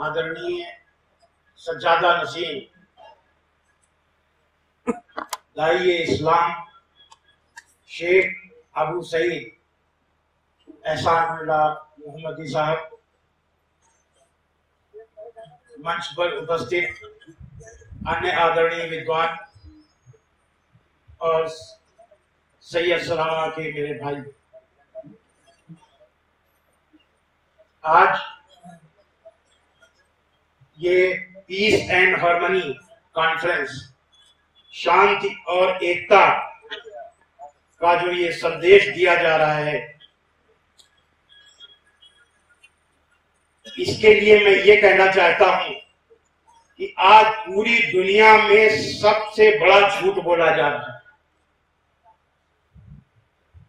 आदरणीय सज्जादा नसीम दाई इस्लाम शेख अबू सईद एहसानुल्लाह मोहम्मदी साहब, मंच पर उपस्थित अन्य आदरणीय विद्वान और सैयद सलामा के मेरे भाई, आज ये पीस एंड हार्मनी कॉन्फ्रेंस, शांति और एकता का जो ये संदेश दिया जा रहा है, इसके लिए मैं ये कहना चाहता हूं कि आज पूरी दुनिया में सबसे बड़ा झूठ बोला जा रहा है।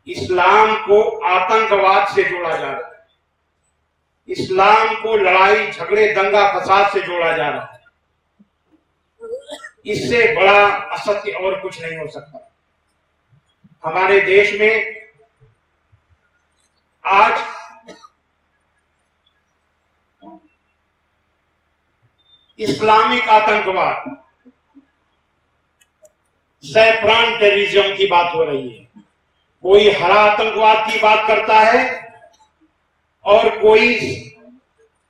इस्लाम को आतंकवाद से जोड़ा जा रहा है, इस्लाम को लड़ाई झगड़े दंगा फसाद से जोड़ा जा रहा है। इससे बड़ा असत्य और कुछ नहीं हो सकता। हमारे देश में आज इस्लामिक आतंकवाद, सैफरान टेररिज्म की बात हो रही है। कोई हरा आतंकवाद की बात करता है और कोई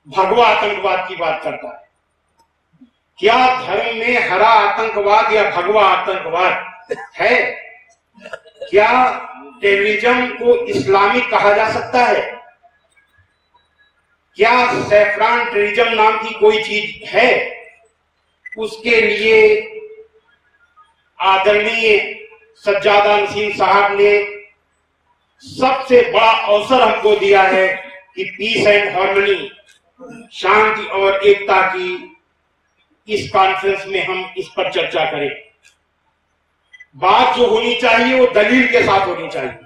भगवा आतंकवाद की बात करता है। क्या धर्म में हरा आतंकवाद या भगवा आतंकवाद है? क्या टेररिज्म को इस्लामिक कहा जा सकता है? क्या सैफरान टेररिज्म नाम की कोई चीज है? उसके लिए आदरणीय सज्जादा नसीम साहब ने सबसे बड़ा अवसर हमको दिया है कि पीस एंड हार्मनी, शांति और एकता की इस कॉन्फ्रेंस में हम इस पर चर्चा करें। बात जो होनी चाहिए वो दलील के साथ होनी चाहिए।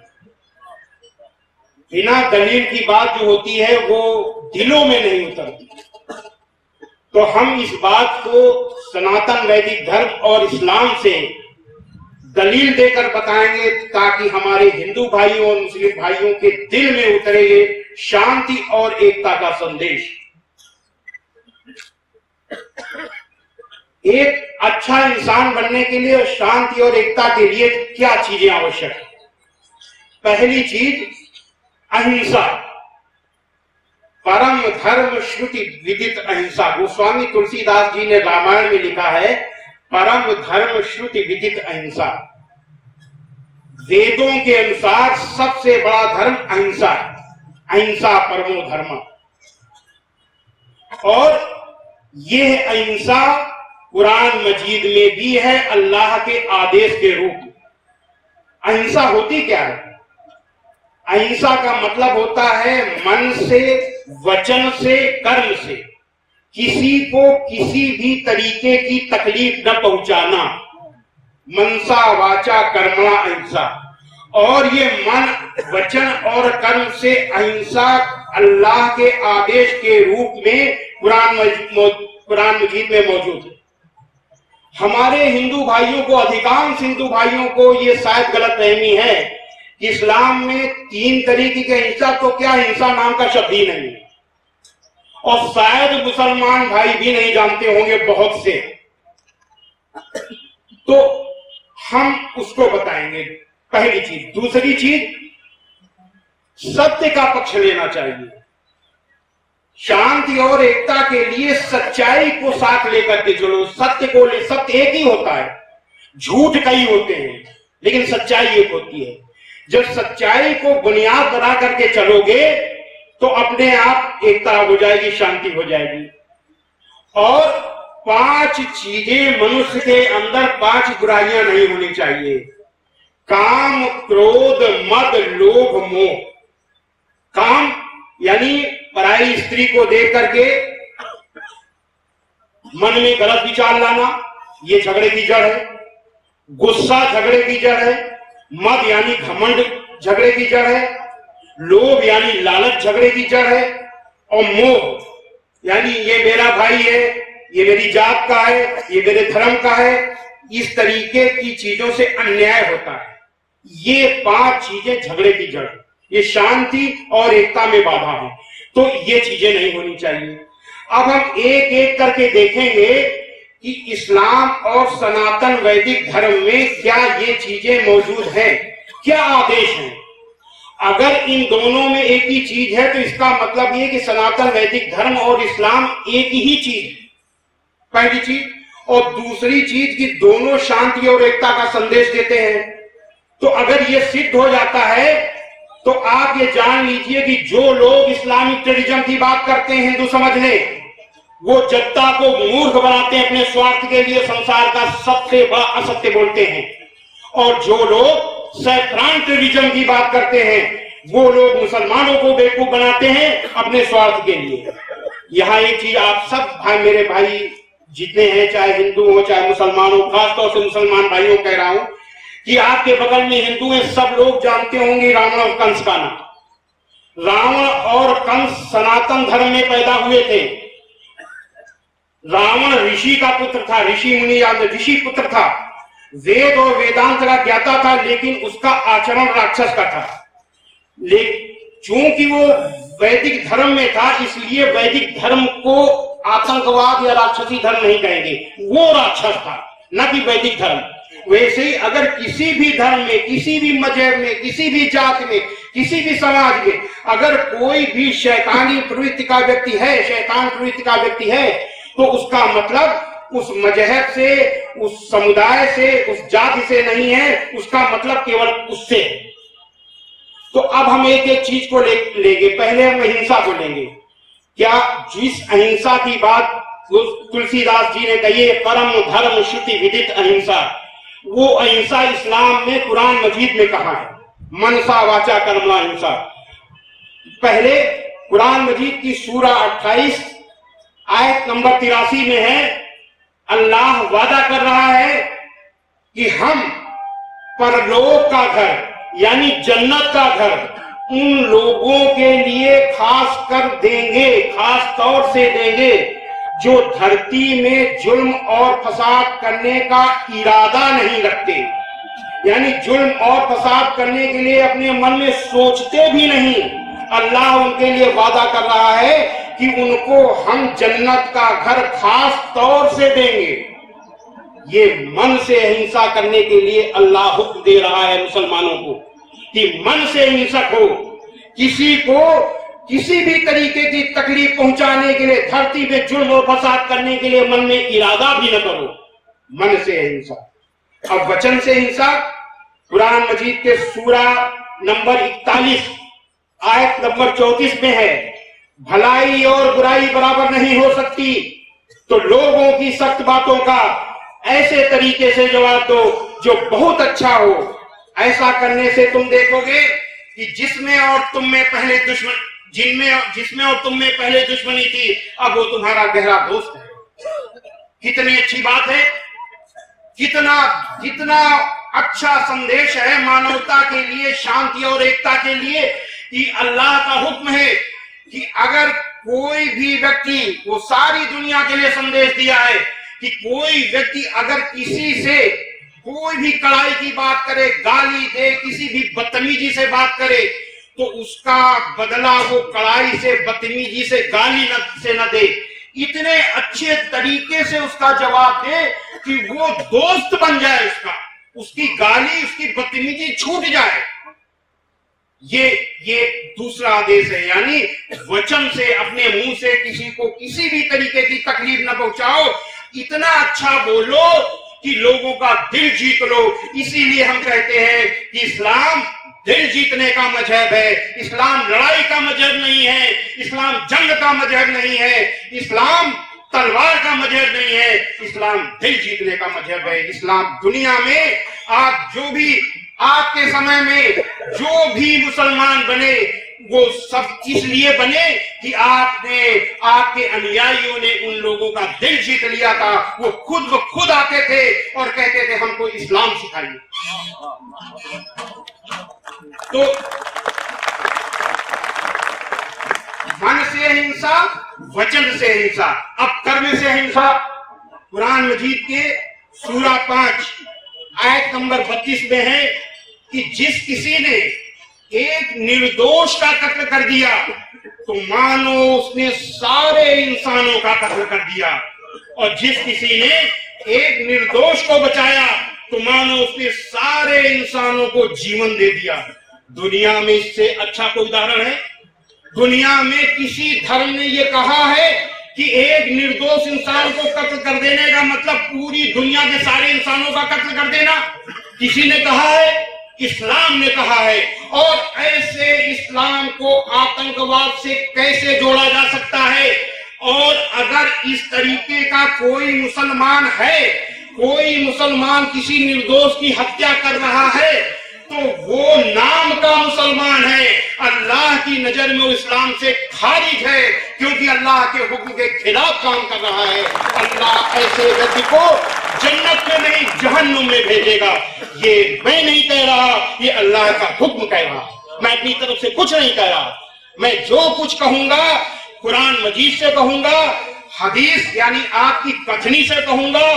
बिना दलील की बात जो होती है वो दिलों में नहीं उतरती। तो हम इस बात को सनातन वैदिक धर्म और इस्लाम से दलील देकर बताएंगे, ताकि हमारे हिंदू भाइयों और मुस्लिम भाइयों के दिल में उतरे ये शांति और एकता का संदेश। एक अच्छा इंसान बनने के लिए और शांति और एकता के लिए क्या चीजें आवश्यक है? पहली चीज अहिंसा, परम धर्म श्रुति विदित अहिंसा। गोस्वामी तुलसीदास जी ने रामायण में लिखा है, परम धर्म श्रुति विदित अहिंसा। वेदों के अनुसार सबसे बड़ा धर्म अहिंसा है। अहिंसा परमो धर्म। और यह अहिंसा कुरान मजीद में भी है, अल्लाह के आदेश के रूप में। अहिंसा होती क्या है? अहिंसा का मतलब होता है मन से, वचन से, कर्म से किसी को किसी भी तरीके की तकलीफ न पहुंचाना। मनसा वाचा कर्मणा अहिंसा। और ये मन, वचन और कर्म से अहिंसा अल्लाह के आदेश के रूप में कुरान मजीद में मौजूद है। हमारे हिंदू भाइयों को, अधिकांश हिंदू भाइयों को ये शायद गलतफहमी है कि इस्लाम में 3 तरीके की हिंसा, तो क्या हिंसा नाम का शब्द ही नहीं है। और शायद मुसलमान भाई भी नहीं जानते होंगे बहुत से। तो हम उसको बताएंगे, पहली चीज। दूसरी चीज, सत्य का पक्ष लेना चाहिए। शांति और एकता के लिए सच्चाई को साथ लेकर के चलो। सत्य को ले, सत्य एक ही होता है, झूठ कई होते हैं, लेकिन सच्चाई एक होती है। जब सच्चाई को बुनियाद बना करके चलोगे तो अपने आप एकता हो जाएगी, शांति हो जाएगी। और 5 चीजें मनुष्य के अंदर, 5 बुराइयां नहीं होनी चाहिए। काम, क्रोध, मद, लोभ, मोह। काम यानी पराई स्त्री को देख करके मन में गलत विचार लाना, ये झगड़े की जड़ है। गुस्सा झगड़े की जड़ है। मद यानी घमंड झगड़े की जड़ है। लोभ यानी लालच झगड़े की जड़ है। और मोह यानी ये मेरा भाई है, ये मेरी जात का है, ये मेरे धर्म का है, इस तरीके की चीजों से अन्याय होता है। ये 5 चीजें झगड़े की जड़, ये शांति और एकता में बाधा है। तो ये चीजें नहीं होनी चाहिए। अब हम एक एक करके देखेंगे कि इस्लाम और सनातन वैदिक धर्म में क्या ये चीजें मौजूद हैं, क्या आदेश हैं। अगर इन दोनों में एक ही चीज है तो इसका मतलब ये कि सनातन वैदिक धर्म और इस्लाम एक ही चीज है, पहली चीज। और दूसरी चीज कि दोनों शांति और एकता का संदेश देते हैं। तो अगर ये सिद्ध हो जाता है तो आप ये जान लीजिए कि जो लोग इस्लामिक टेररिज्म की बात करते हैं, हिंदू समझ लें, वो जनता को मूर्ख बनाते हैं, अपने स्वार्थ के लिए संसार का सबसे बड़ा असत्य बोलते हैं। और जो लोग सैफ्रान टेररिज्म की बात करते हैं वो लोग मुसलमानों को बेवकूफ बनाते हैं अपने स्वार्थ के लिए। यहां एक चीज आप सब भाई, मेरे भाई जितने हैं, चाहे हिंदू हो चाहे मुसलमान हो, खासतौर से मुसलमान भाइयों कह रहा हूं कि आपके बगल में हिंदू हैं, सब लोग जानते होंगे रावण और कंस का नाम। रावण और कंस सनातन धर्म में पैदा हुए थे। रावण ऋषि का पुत्र था, ऋषि मुनि ऋषि पुत्र था, वेद और वेदांत का ज्ञाता था, लेकिन उसका आचरण राक्षस का था। लेकिन चूंकि वो वैदिक धर्म में था, इसलिए वैदिक धर्म को आतंकवाद या राक्षसी धर्म नहीं कहेंगे, वो राक्षस था, न कि वैदिक धर्म। वैसे ही अगर किसी भी धर्म में, किसी भी मजहब में, किसी भी जाति में, किसी भी समाज में अगर कोई भी शैतानी प्रवृत्ति का व्यक्ति है, शैतान प्रवृत्ति का व्यक्ति है, तो उसका मतलब उस मजहब से, उस समुदाय से, उस जाति से नहीं है, उसका मतलब केवल उससे। तो अब हम एक एक चीज को लेंगे। पहले हम अहिंसा को लेंगे। क्या जिस अहिंसा की बात तुलसीदास जी ने कही है, परम धर्म श्रुति विदित अहिंसा, वो अहिंसा इस्लाम में कुरान मजीद में कहा है, मनसा वाचा कर्मणा अहिंसा। पहले कुरान मजीद की सूरा 28 आयत नंबर 83 में है, अल्लाह वादा कर रहा है कि हम परलोक का घर यानी जन्नत का घर उन लोगों के लिए खास कर देंगे, खास तौर से देंगे जो धरती में जुल्म और फसाद करने का इरादा नहीं रखते, यानी जुल्म और फसाद करने के लिए अपने मन में सोचते भी नहीं। अल्लाह उनके लिए वादा कर रहा है कि उनको हम जन्नत का घर खास तौर से देंगे। ये मन से अहिंसा करने के लिए अल्लाह हुक्म दे रहा है मुसलमानों को कि मन से हिंसक हो, किसी को किसी भी तरीके की तकलीफ पहुंचाने के लिए, धरती में जुल्म और फसाद करने के लिए मन में इरादा भी न करो। मन से हिंसा। अब वचन से हिंसा कुरान मजीद के सूरा नंबर 41 आयत नंबर 34 में है, भलाई और बुराई बराबर नहीं हो सकती, तो लोगों की सख्त बातों का ऐसे तरीके से जवाब दो जो बहुत अच्छा हो। ऐसा करने से तुम देखोगे कि जिसमें और तुम में पहले जिसमें और तुम में पहले दुश्मनी थी, अब वो तुम्हारा गहरा दोस्त है। कितनी अच्छी बात है, कितना अच्छा संदेश है मानवता के लिए, शांति और एकता के लिए, कि अल्लाह का हुक्म है कि अगर कोई भी व्यक्ति, वो सारी दुनिया के लिए संदेश दिया है कि कोई व्यक्ति अगर किसी से कोई भी कड़ाई की बात करे, गाली दे, किसी भी बदतमीजी से बात करे, तो उसका बदला वो कड़ाई से, बदतमीजी से, गाली से न दे, इतने अच्छे तरीके से उसका जवाब दे कि वो दोस्त बन जाए, उसकी गाली, उसकी बदतमीजी छूट जाए। ये दूसरा आदेश है, यानी वचन से, अपने मुंह से किसी को किसी भी तरीके की तकलीफ न पहुंचाओ, इतना अच्छा बोलो कि लोगों का दिल जीत लो। इसीलिए हम कहते हैं कि इस्लाम दिल जीतने का मजहब है, इस्लाम लड़ाई का मजहब नहीं है, इस्लाम जंग का मजहब नहीं है, इस्लाम तलवार का मजहब नहीं है, इस्लाम दिल जीतने का मजहब है। इस्लाम दुनिया में आप जो भी, आपके समय में जो भी मुसलमान बने, वो सब इसलिए बने कि आपके अनुयायियों ने उन लोगों ka दिल जीत लिया था। वो खुद आते थे और कहते थे हमको इस्लाम सिखाइए। तो मन से हिंसा, वचन से हिंसा। अब कर्म से हिंसा कुरान मजीद के सूरा 5 आयत नंबर 32 में है कि जिस किसी ने एक निर्दोष का कत्ल कर दिया, तो मानो उसने सारे इंसानों का कत्ल कर दिया, और जिस किसी ने एक निर्दोष को बचाया तो मानो उसने सारे इंसानों को जीवन दे दिया। दुनिया में इससे अच्छा कोई उदाहरण है? दुनिया में किसी धर्म ने यह कहा है कि एक निर्दोष इंसान को कत्ल कर देने का मतलब पूरी दुनिया के सारे इंसानों का कत्ल कर देना? किसी ने कहा है? इस्लाम ने कहा है। और ऐसे इस्लाम को आतंकवाद से कैसे जोड़ा जा सकता है? और अगर इस तरीके का कोई मुसलमान है, कोई मुसलमान किसी निर्दोष की हत्या कर रहा है, तो वो नाम का मुसलमान है, अल्लाह की नजर में वो इस्लाम से खारिज है, क्योंकि अल्लाह के हुक्म के खिलाफ काम कर रहा है। अल्लाह ऐसे व्यक्ति को जन्नत में नहीं जहन्नुम में भेजेगा। ये मैं नहीं कह रहा, ये अल्लाह का हुक्म कह रहा। मैं अपनी तरफ से कुछ नहीं कह रहा। मैं जो कुछ कहूंगा कुरान मजीद से कहूंगा, हदीस यानी आपकी कथनी से कहूंगा,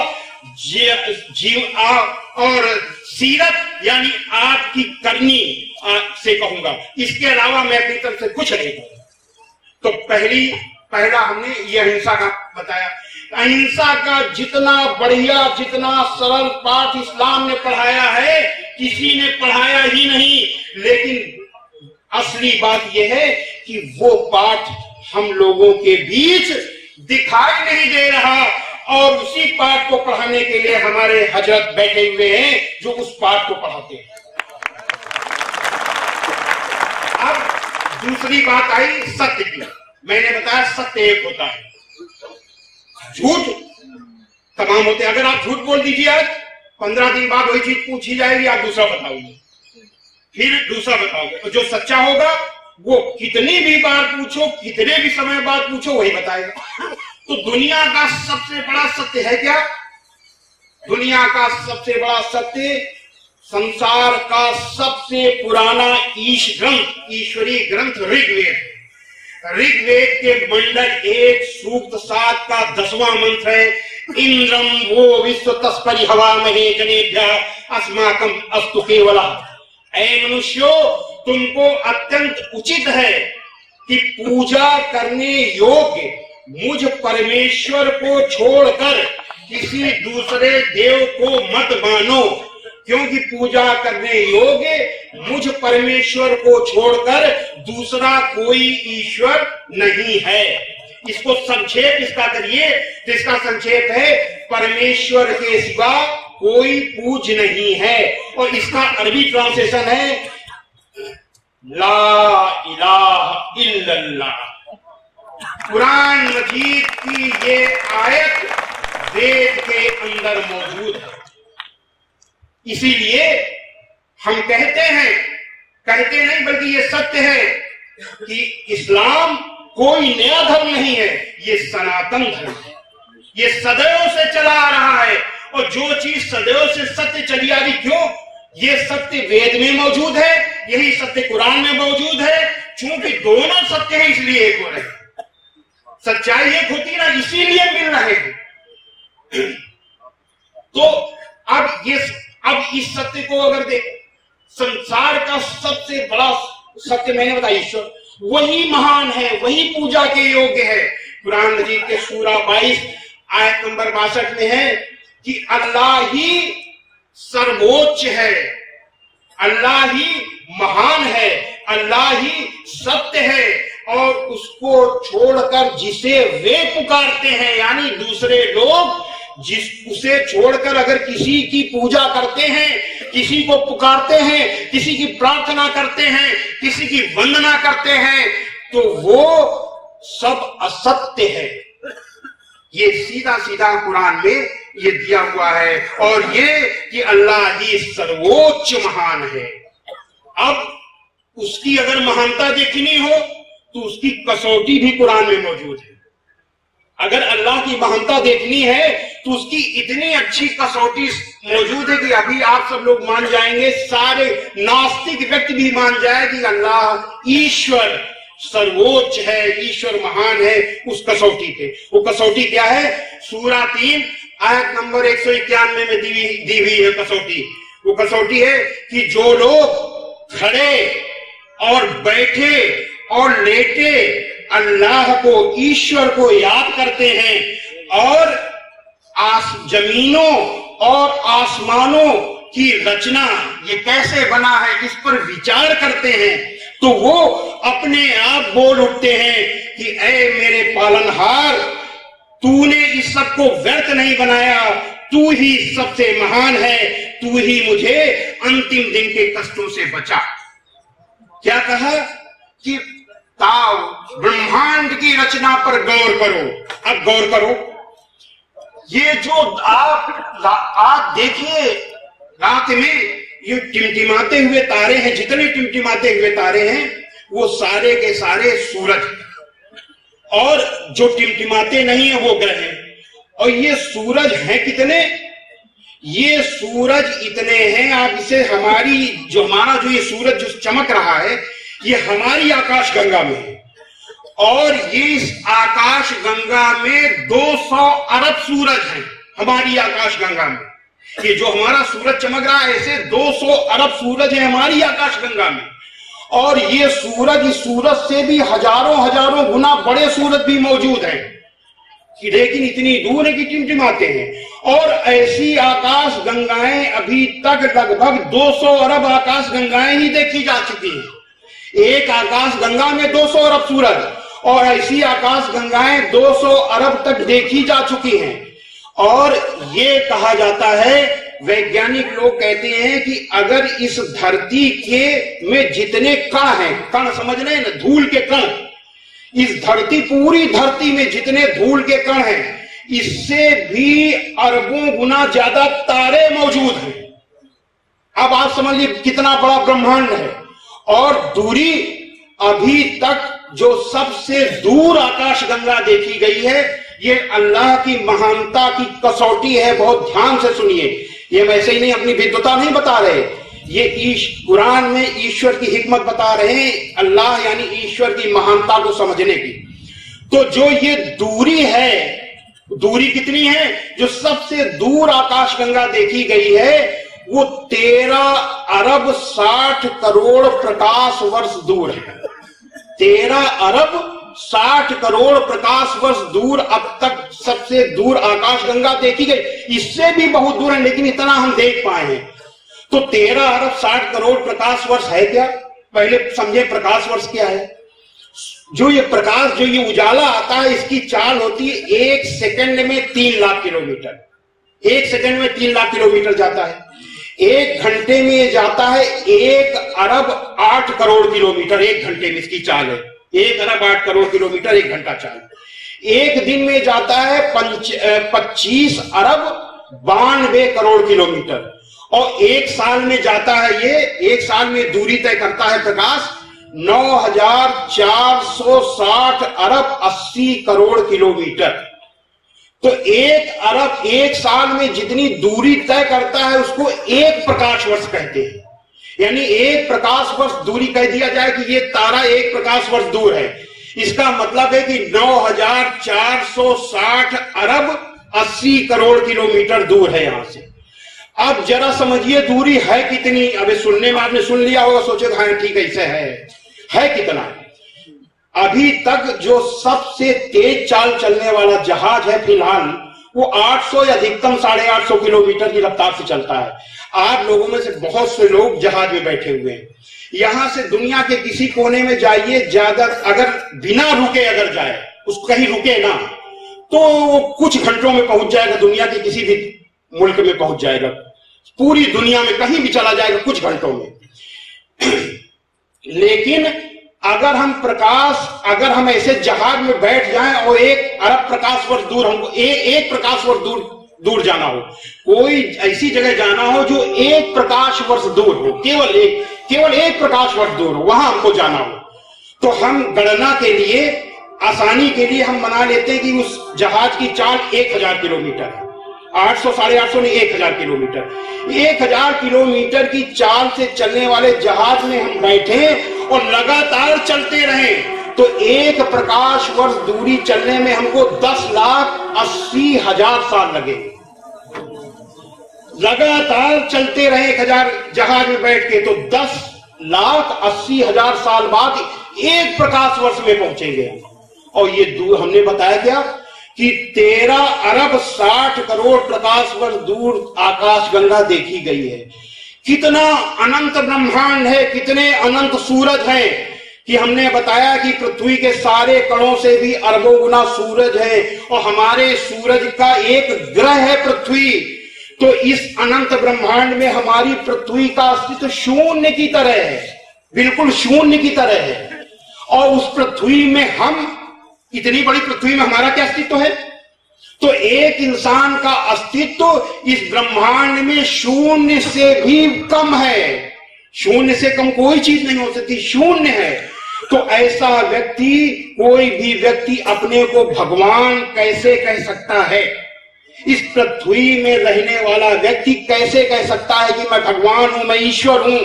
और सीरत यानी आपकी करनी से कहूंगा। इसके अलावा मैं अपनी तरफ से कुछ नहीं कहूंगा। तो पहला हमने ये अहिंसा का बताया। अहिंसा का जितना बढ़िया, जितना सरल पाठ इस्लाम ने पढ़ाया है, किसी ने पढ़ाया ही नहीं। लेकिन असली बात यह है कि वो पाठ हम लोगों के बीच दिखाई नहीं दे रहा, और उसी पाठ को पढ़ाने के लिए हमारे हजरत बैठे हुए हैं जो उस पाठ को पढ़ाते हैं। अब दूसरी बात आई सत्य की। मैंने बताया सत्य एक होता है, झूठ तमाम होते हैं। अगर आप झूठ बोल दीजिए आज, 15 दिन बाद वही चीज पूछी जाएगी, आप दूसरा बताओगे, फिर दूसरा बताओगे। तो जो सच्चा होगा वो कितनी भी बार पूछो, कितने भी समय बाद पूछो, वही बताएगा। तो दुनिया का सबसे बड़ा सत्य है क्या? दुनिया का सबसे बड़ा सत्य, संसार का सबसे पुराना ईश्वरीय ग्रंथ ऋग्वेद। ऋग्वेद के मंडल 1 सूक्त 7 का 10वां मंत्र है, इंद्रम वो विश्व तस्परि हवामहे जनेभ्यः अस्माकं अस्तु केवलः। ऐ मनुष्यों, तुमको अत्यंत उचित है कि पूजा करने योग्य मुझ परमेश्वर को छोड़कर किसी दूसरे देव को मत मानो, क्योंकि पूजा करने योग्य मुझ परमेश्वर को छोड़कर दूसरा कोई ईश्वर नहीं है। इसको संक्षेप इसका करिए तो इसका संक्षेप है, परमेश्वर के सिवा कोई पूज नहीं है। और इसका अरबी ट्रांसलेशन है ला इलाहा इल्लल्लाह। कुरान मजीद की ये आयत वेद के अंदर मौजूद है। इसीलिए हम कहते नहीं बल्कि ये सत्य है कि इस्लाम कोई नया धर्म नहीं है, ये सनातन धर्म है। ये सदैव से चला आ रहा है, और जो चीज सदैव से सत्य चली आ रही, क्यों? ये सत्य वेद में मौजूद है, यही सत्य कुरान में मौजूद है। चूंकि दोनों सत्य है इसलिए एक हो रहे, सच्चाई एक होती ना, इसीलिए मिल रहे हैं। तो अब इस सत्य को अगर देख, संसार का सबसे बड़ा सत्य मैंने बताया, ईश्वर वही महान है, वही पूजा के योग्य है। कुरान मजीद के सूरा 22 आयत नंबर 62 में है कि अल्लाह ही सर्वोच्च है, अल्लाह ही महान है, अल्लाह ही सत्य है, और उसको छोड़कर जिसे वे पुकारते हैं, यानी दूसरे लोग उसे छोड़कर अगर किसी की पूजा करते हैं, किसी को पुकारते हैं, किसी की प्रार्थना करते हैं, किसी की वंदना करते हैं, तो वो सब असत्य है। ये सीधा सीधा कुरान में ये दिया हुआ है, और ये कि अल्लाह ही सर्वोच्च महान है। अब उसकी अगर महानता देखनी हो तो उसकी कसौटी भी कुरान में मौजूद है। अगर अल्लाह की महानता देखनी है तो उसकी इतनी अच्छी कसौटी मौजूद है कि अभी आप सब लोग मान जाएंगे, सारे नास्तिक व्यक्ति भी मान जाए कि अल्लाह ईश्वर सर्वोच्च है, ईश्वर महान है। उस कसौटी पे, वो कसौटी क्या है? सूरा 3 आयत नंबर 191 में दी हुई है कसौटी। वो कसौटी है कि जो लोग खड़े और बैठे और लेटे अल्लाह को, ईश्वर को याद करते हैं और जमीनों और आसमानों की रचना ये कैसे बना है इस पर विचार करते हैं, तो वो अपने आप बोल उठते हैं कि ऐ मेरे पालनहार, तूने इस सब को व्यर्थ नहीं बनाया, तू ही सबसे महान है, तू ही मुझे अंतिम दिन के कष्टों से बचा। क्या कहा कि ब्रह्मांड की रचना पर गौर करो। अब गौर करो, ये जो आप देखिए रात में ये टिमटिमाते हुए तारे हैं, जितने टिमटिमाते हुए तारे हैं वो सारे के सारे सूरज, और जो टिमटिमाते नहीं है वो ग्रह हैं। और ये सूरज हैं कितने? ये सूरज इतने हैं, आप इसे हमारा जो ये सूरज जो चमक रहा है ये हमारी आकाश गंगा में है, और ये इस आकाश गंगा में 200 अरब सूरज हैं हमारी आकाश गंगा में। ये जो हमारा सूरज चमक रहा है ऐसे 200 अरब सूरज है हमारी आकाश गंगा में, और ये सूरज इस सूरज से भी हजारों गुना बड़े सूरज भी मौजूद हैं, लेकिन इतनी दूर है कि टिमटिमाते हैं। और ऐसी आकाश गंगाएं अभी तक लगभग 200 अरब आकाश गंगाएं ही देखी जा चुकी हैं। एक आकाश गंगा में 200 अरब सूरज, और ऐसी आकाश गंगाएं 200 अरब तक देखी जा चुकी हैं। और ये कहा जाता है, वैज्ञानिक लोग कहते हैं कि अगर इस धरती के में जितने कण हैं, कण समझ रहे हैं ना, धूल के कण, इस पूरी धरती में जितने धूल के कण हैं इससे भी अरबों गुना ज्यादा तारे मौजूद हैं। अब आप समझिए कितना बड़ा ब्रह्मांड है। और दूरी अभी तक जो सबसे दूर आकाश गंगा देखी गई है, ये अल्लाह की महानता की कसौटी है। बहुत ध्यान से सुनिए, ये वैसे ही नहीं अपनी विद्वता नहीं बता रहे, ये कुरान में ईश्वर की हिकमत बता रहे हैं, अल्लाह यानी ईश्वर की महानता को समझने की। तो जो ये दूरी है, दूरी कितनी है? जो सबसे दूर आकाश गंगा देखी गई है वो 13 अरब 60 करोड़ प्रकाश वर्ष दूर है। 13 अरब 60 करोड़ प्रकाश वर्ष दूर अब तक सबसे दूर आकाश गंगा देखी गई। इससे भी बहुत दूर है, लेकिन इतना हम देख पाए हैं। तो 13 अरब 60 करोड़ प्रकाश वर्ष है क्या? पहले समझे प्रकाश वर्ष क्या है। जो ये प्रकाश, जो ये उजाला आता है, इसकी चाल होती है 1 सेकंड में 3 लाख किलोमीटर। 1 सेकंड में 3 लाख किलोमीटर जाता है। 1 घंटे में जाता है 1 अरब 8 करोड़ किलोमीटर। 1 घंटे में इसकी चाल है 1 अरब 8 करोड़ किलोमीटर, 1 घंटा चाल। 1 दिन में जाता है 25 अरब 92 करोड़ किलोमीटर। और 1 साल में जाता है, ये 1 साल में दूरी तय करता है प्रकाश 9460 अरब 80 करोड़ किलोमीटर। तो 1 अरब 1 साल में जितनी दूरी तय करता है उसको 1 प्रकाश वर्ष कहते हैं। यानी 1 प्रकाश वर्ष दूरी कह दिया जाए कि ये तारा 1 प्रकाश वर्ष दूर है, इसका मतलब है कि 9460 अरब 80 करोड़ किलोमीटर दूर है यहां से। अब जरा समझिए दूरी है कितनी। अबे सुनने में आपने सुन लिया होगा, सोचे हाँ ठीक ऐसे है कितना। अभी तक जो सबसे तेज चाल चलने वाला जहाज है फिलहाल वो 800 या अधिकतम 850 किलोमीटर की रफ्तार से चलता है। आप लोगों में से बहुत से लोग जहाज में बैठे हुए हैं। यहां से दुनिया के किसी कोने में जाइए, ज्यादा अगर बिना रुके अगर जाए, उसको कहीं रुके ना, तो कुछ घंटों में पहुंच जाएगा, दुनिया के किसी भी मुल्क में पहुंच जाएगा, पूरी दुनिया में कहीं भी चला जाएगा कुछ घंटों में। लेकिन अगर हम ऐसे जहाज में बैठ जाएं और 1 अरब प्रकाश वर्ष दूर, हमको एक प्रकाश वर्ष दूर जाना हो, कोई ऐसी जगह जाना हो जो 1 प्रकाश वर्ष दूर हो, केवल एक प्रकाश वर्ष दूर हो, वहां हमको जाना हो, तो हम गणना के लिए, आसानी के लिए हम बना लेते हैं कि उस जहाज की चाल 1000 किलोमीटर है। 800 850 नहीं, 1000 किलोमीटर। 1000 किलोमीटर की चाल से चलने वाले जहाज में हम बैठे और लगातार चलते रहे तो 1 प्रकाश वर्ष दूरी चलने में हमको 10,80,000 साल लगे। लगातार चलते रहे 1000 जहाज में बैठ के तो 10,80,000 साल बाद 1 प्रकाश वर्ष में पहुंचेंगे। और ये दूर हमने बताया क्या कि 13 अरब 60 करोड़ प्रकाश वर्ष दूर आकाश गंगा देखी गई है। कितना अनंत ब्रह्मांड है, कितने अनंत सूरज हैं कि हमने बताया कि पृथ्वी के सारे कणों से भी अरबों गुना सूरज है और हमारे सूरज का एक ग्रह है पृथ्वी। तो इस अनंत ब्रह्मांड में हमारी पृथ्वी का अस्तित्व शून्य की तरह है, बिल्कुल शून्य की तरह है। और उस पृथ्वी में हम, इतनी बड़ी पृथ्वी में हमारा क्या अस्तित्व है? तो एक इंसान का अस्तित्व इस ब्रह्मांड में शून्य से भी कम है। शून्य से कम कोई चीज नहीं हो सकती, शून्य है। तो ऐसा व्यक्ति, कोई भी व्यक्ति अपने को भगवान कैसे कह सकता है? इस पृथ्वी में रहने वाला व्यक्ति कैसे कह सकता है कि मैं भगवान हूं, मैं ईश्वर हूं?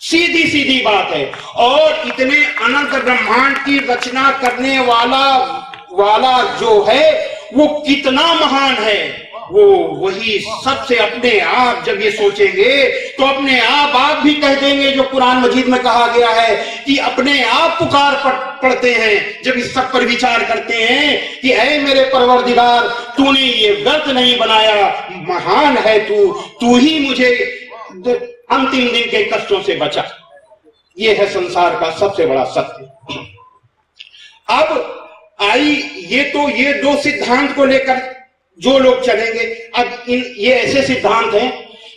सीधी सीधी बात है। और इतने अनंत ब्रह्मांड की रचना करने वाला जो है वो कितना महान है, वो वही सबसे अपने आप जब ये सोचेंगे तो अपने आप भी कह देंगे, जो कुरान मजीद में कहा गया है कि अपने आप पुकार पढ़ते हैं जब इस सब पर विचार करते हैं कि ऐ मेरे परवरदिगार, तूने ये व्यर्थ नहीं बनाया, महान है तू ही मुझे अंतिम दिन के कष्टों से बचा। ये है संसार का सबसे बड़ा सत्य। अब आई ये दो सिद्धांत को लेकर जो लोग चलेंगे, अब ये ऐसे सिद्धांत हैं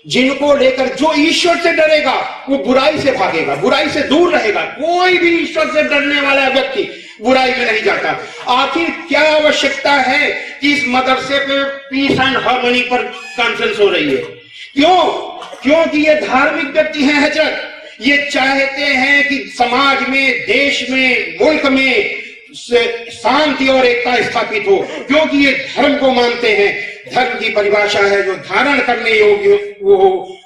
जिनको लेकर जो ईश्वर से डरेगा वो बुराई से भागेगा, बुराई से दूर रहेगा। कोई भी ईश्वर से डरने वाला व्यक्ति बुराई में नहीं जाता। आखिर क्या आवश्यकता है कि इस मदरसे पे पीस एंड हार्मनी पर कॉन्फ्रेंस हो रही है? क्योंकि ये धार्मिक व्यक्ति हैं हजरत, ये चाहते हैं कि समाज में, देश में, मुल्क में शांति और एकता स्थापित हो, क्योंकि ये धर्म को मानते हैं। धर्म की परिभाषा है जो धारण करने योग्य वो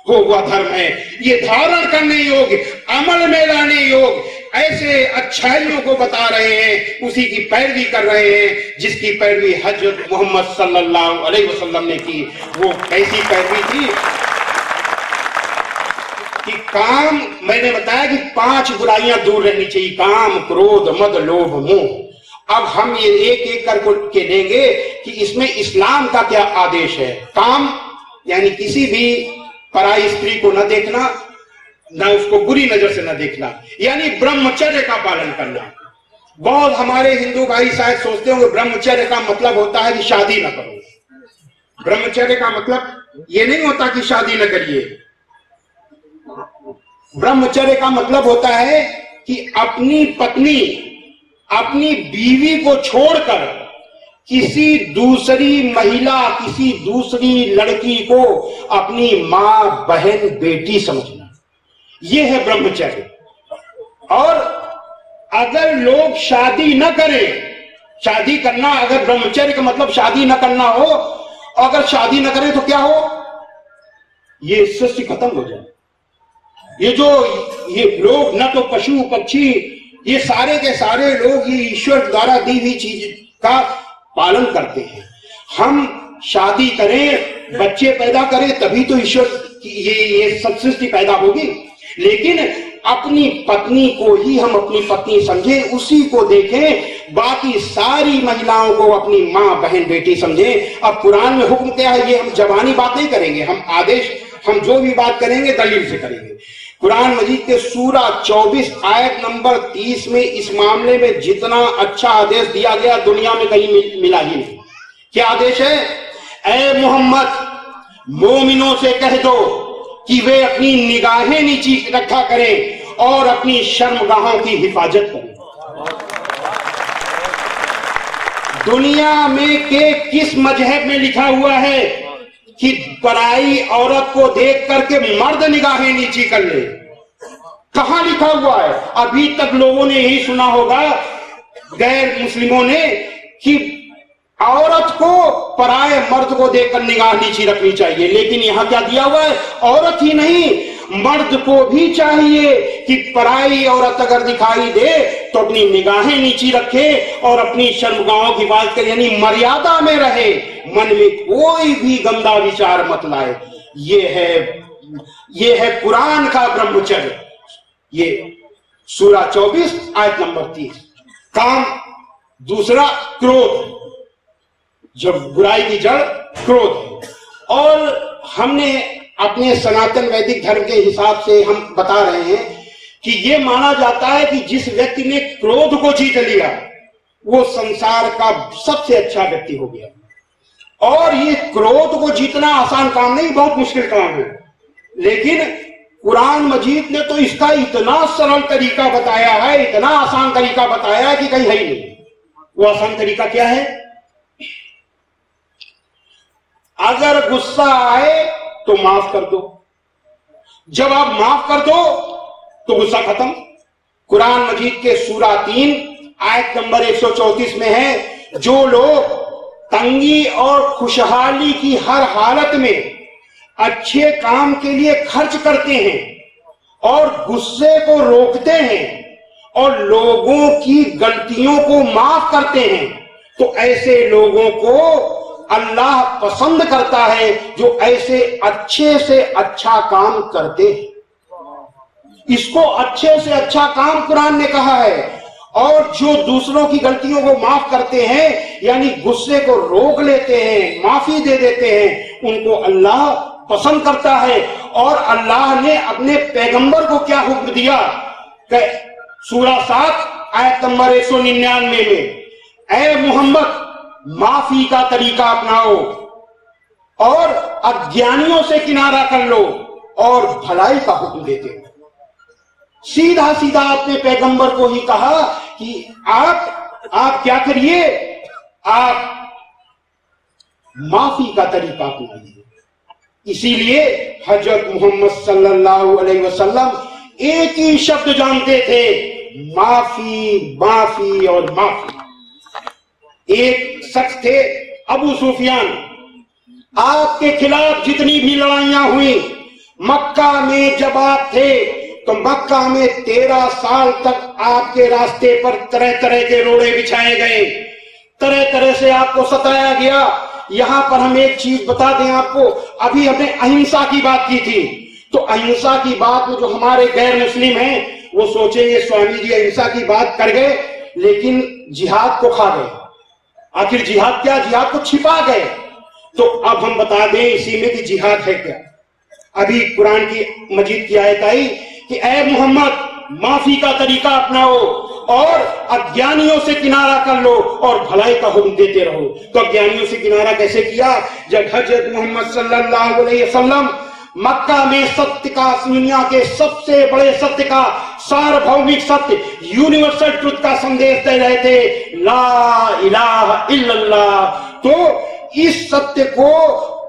हो वह धर्म है। ये धारण करने योग्य, अमल में लाने योग्य ऐसे अच्छाइयों को बता रहे हैं, उसी की पैरवी कर रहे हैं जिसकी पैरवी हजरत मोहम्मद सल्लल्लाहु अलैहि वसल्लम ने की। वो कैसी पैरवी थी कि काम, मैंने बताया कि 5 बुराइयां दूर रहनी चाहिए, काम, क्रोध, मद, लोभ, मोह। अब हम ये एक एक करके लेंगे कि इसमें इस्लाम का क्या आदेश है। काम यानी किसी भी पराई स्त्री को न देखना, न उसको बुरी नजर से न देखना, यानी ब्रह्मचर्य का पालन करना। बहुत हमारे हिंदू भाई शायद सोचते होंगे ब्रह्मचर्य का मतलब होता है कि शादी न करो। ब्रह्मचर्य का मतलब ये नहीं होता कि शादी न करिए। ब्रह्मचर्य का मतलब होता है कि अपनी पत्नी, अपनी बीवी को छोड़कर किसी दूसरी महिला, किसी दूसरी लड़की को अपनी मां, बहन, बेटी समझना, यह है ब्रह्मचर्य। और अगर लोग शादी न करें, शादी करना अगर ब्रह्मचर्य का मतलब शादी न करना हो, अगर शादी न करें तो क्या हो? ये सृष्टि खत्म हो जाए। ये लोग, न तो पशु पक्षी, ये सारे के सारे लोग ये ईश्वर द्वारा दी हुई चीज का पालन करते हैं। हम शादी करें, बच्चे पैदा करें, तभी तो ईश्वर की ये सब सृष्टि पैदा होगी। लेकिन अपनी पत्नी को ही हम अपनी पत्नी समझें, उसी को देखें, बाकी सारी महिलाओं को अपनी मां, बहन, बेटी समझें। अब कुरान में हुक्म क्या है, ये हम जबानी बात नहीं करेंगे, हम आदेश, हम जो भी बात करेंगे दलील से करेंगे। कुरान मजीद के सूरा 24 आयत नंबर 30 में इस मामले में जितना अच्छा आदेश दिया गया दुनिया में कहीं मिला ही नहीं। क्या आदेश है? ऐ मोहम्मद, मोमिनों से कह दो कि वे अपनी निगाहें नीची रखा करें और अपनी शर्मगाहों की हिफाजत करें। दुनिया में के किस मजहब में लिखा हुआ है कि पराई औरत को देख करके मर्द निगाहें नीची कर ले? कहां लिखा हुआ है? अभी तक लोगों ने यही सुना होगा, गैर मुस्लिमों ने, कि औरत को पराए मर्द को देखकर निगाह नीची रखनी चाहिए। लेकिन यहां क्या दिया हुआ है? औरत ही नहीं, मर्द को भी चाहिए कि पराई औरत अगर दिखाई दे तो अपनी निगाहें नीची रखे और अपनी शर्मगाहों की बात करे, यानी मर्यादा में रहे, मन में कोई भी गंदा विचार मत लाए। ये है कुरान का ब्रह्मचर्य। ये सूरा 24 आयत नंबर 30। काम दूसरा क्रोध, जब बुराई की जड़ क्रोध है। और हमने अपने सनातन वैदिक धर्म के हिसाब से हम बता रहे हैं कि यह माना जाता है कि जिस व्यक्ति ने क्रोध को जीत लिया वो संसार का सबसे अच्छा व्यक्ति हो गया। और ये क्रोध को जीतना आसान काम नहीं, बहुत मुश्किल काम है। लेकिन कुरान मजीद ने तो इसका इतना सरल तरीका बताया है, इतना आसान तरीका बताया है कि कहीं है ही नहीं। वो आसान तरीका क्या है? अगर गुस्सा आए तो माफ कर दो। जब आप माफ कर दो तो गुस्सा खत्म। कुरान मजीद के सूरा 3 आयत नंबर 134 में है, जो लोग तंगी और खुशहाली की हर हालत में अच्छे काम के लिए खर्च करते हैं और गुस्से को रोकते हैं और लोगों की गलतियों को माफ करते हैं, तो ऐसे लोगों को अल्लाह पसंद करता है जो ऐसे अच्छे से अच्छा काम करते हैं। इसको अच्छे से अच्छा काम कुरान ने कहा है। और जो दूसरों की गलतियों को माफ करते हैं, यानी गुस्से को रोक लेते हैं, माफी दे देते हैं, उनको अल्लाह पसंद करता है। और अल्लाह ने अपने पैगंबर को क्या हुक्म दिया? सूरा 7 आयत नंबर 199 में, ऐ मोहम्मद माफी का तरीका अपनाओ और अज्ञानियों से किनारा कर लो और भलाई का हुक्म देते हो। सीधा सीधा अपने पैगंबर को ही कहा कि आप क्या करिए, आप माफी का तरीका अपनाइए। इसीलिए हजरत मोहम्मद सल्लल्लाहु अलैहि वसल्लम एक ही शब्द जानते थे, माफी, माफी और माफी। एक शख्स थे अबू सुफियान, आपके खिलाफ जितनी भी लड़ाइयां हुई, मक्का में जब आप थे तो मक्का में 13 साल तक आपके रास्ते पर तरह तरह के रोड़े बिछाए गए, तरह तरह से आपको सताया गया। यहां पर हम एक चीज बता दें आपको, अभी हमने अहिंसा की बात की थी, तो अहिंसा की बात में जो हमारे गैर मुस्लिम हैं वो सोचेंगे स्वामी जी अहिंसा की बात कर गए लेकिन जिहाद को खा गए। आखिर जिहाद क्या? जिहाद को छिपा गए। तो अब हम बता दें इसी में कि जिहाद है क्या। अभी कुरान की मजीद की आयत आई कि ऐ मोहम्मद माफी का तरीका अपनाओ और अज्ञानियों से किनारा कर लो और भलाई का हुक्म देते रहो। तो अज्ञानियों से किनारा कैसे किया? जब हजरत मोहम्मद सल्लल्लाहु अलैहि वसल्लम मक्का में सत्य का, दुनिया के सबसे बड़े सत्य का, सार्वभौमिक सत्य, यूनिवर्सल ट्रुथ का संदेश दे रहे थे, ला इलाहा इल्लल्लाह। तो इस सत्य को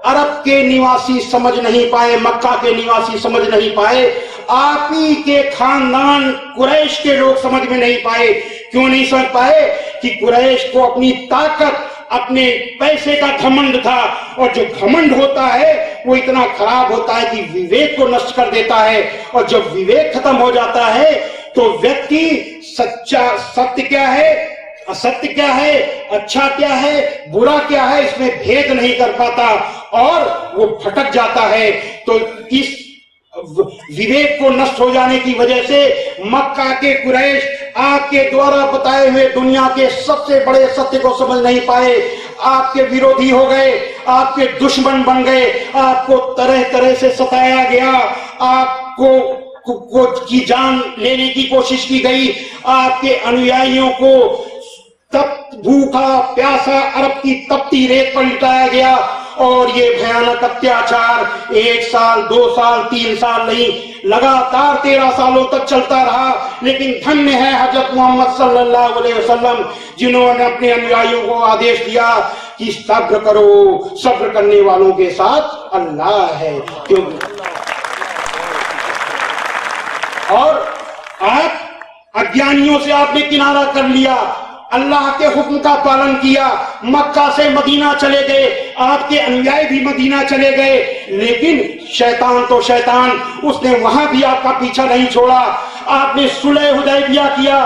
अरब के निवासी समझ नहीं पाए, मक्का के निवासी समझ नहीं पाए, आप ही के खानदान कुरैश के लोग समझ में नहीं पाए। क्यों नहीं समझ पाए? कि कुरैश को अपनी ताकत, अपने पैसे का घमंड था, और जो घमंड होता है वो इतना खराब होता है कि विवेक को नष्ट कर देता है। और जब विवेक खत्म हो जाता है तो व्यक्ति सच्चा, सत्य क्या है, असत्य क्या है, अच्छा क्या है, बुरा क्या है, इसमें भेद नहीं कर पाता और वो भटक जाता है। तो इस विवेक को नष्ट हो जाने की वजह से मक्का के कुरैश आपके द्वारा बताए हुए दुनिया के सबसे बड़े सत्य को समझ नहीं पाए, आपके विरोधी हो गए, आपके दुश्मन बन गए, आपको तरह तरह से सताया गया, आपको की जान लेने की कोशिश की गई, आपके अनुयायियों को भूखा प्यासा अरब की तपती रेत पर लिटाया गया। और ये भयानक अत्याचार 1 साल 2 साल 3 साल नहीं, लगातार 13 सालों तक चलता रहा। लेकिन धन्य है हजरत मोहम्मद सल्लल्लाहु अलैहि वसल्लम, जिन्होंने अपने अनुयायियों को आदेश दिया कि सब्र करो, सब्र करने वालों के साथ अल्लाह है। क्योंकि और आप अज्ञानियों से आपने किनारा कर लिया, अल्लाह के हुक्म का पालन किया, मक्का से मदीना चले गए, आपके अनुयायी भी मदीना चले गए, लेकिन शैतान तो शैतान, उसने वहां भी आपका पीछा नहीं छोड़ा। आपने सुलह हुदैबिया किया,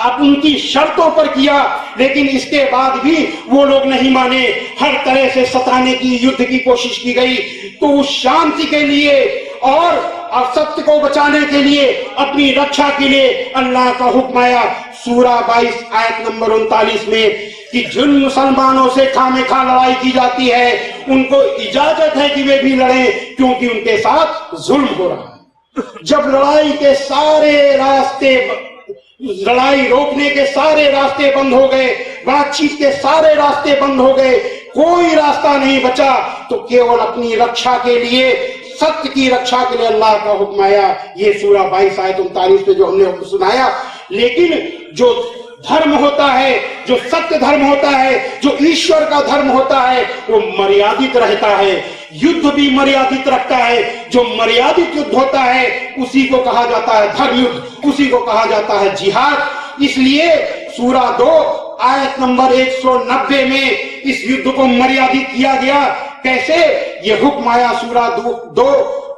आप उनकी शर्तों पर किया, लेकिन इसके बाद भी वो लोग नहीं माने, हर तरह से सताने की, युद्ध की कोशिश की गई। तो उस शांति के लिए और और सत्य को बचाने के लिए, अपनी रक्षा के लिए अल्लाह का हुक्म आया सूरा 22 आयत नंबर 39 में कि जिन मुसलमानों से खामेखा लड़ाई की जाती है उनको इजाजत है कि वे भी लड़ें, क्योंकि उनके साथ जुल्म हो रहा है। जब लड़ाई के सारे रास्ते, लड़ाई रोकने के सारे रास्ते बंद हो गए, बातचीत के सारे रास्ते बंद हो गए, कोई रास्ता नहीं बचा, तो केवल अपनी रक्षा के लिए, सत्य की रक्षा के लिए अल्लाह का हुक्म आया। ये सूरा 22 आयत 39 पे जो हमने हुक्म सुनाया। लेकिन जो धर्म होता है, जो सत्य धर्म होता है, जो ईश्वर का धर्म होता है, वो मर्यादित रहता है। युद्ध भी मर्यादित रखता है। जो मर्यादित युद्ध होता है उसी को कहा जाता है धर्म युद्ध, उसी को कहा जाता है जिहाद। इसलिए सूरा 2 आयत नंबर 190 में इस युद्ध को मर्यादित किया गया। कैसे? ये हुक्म आया सूरा 2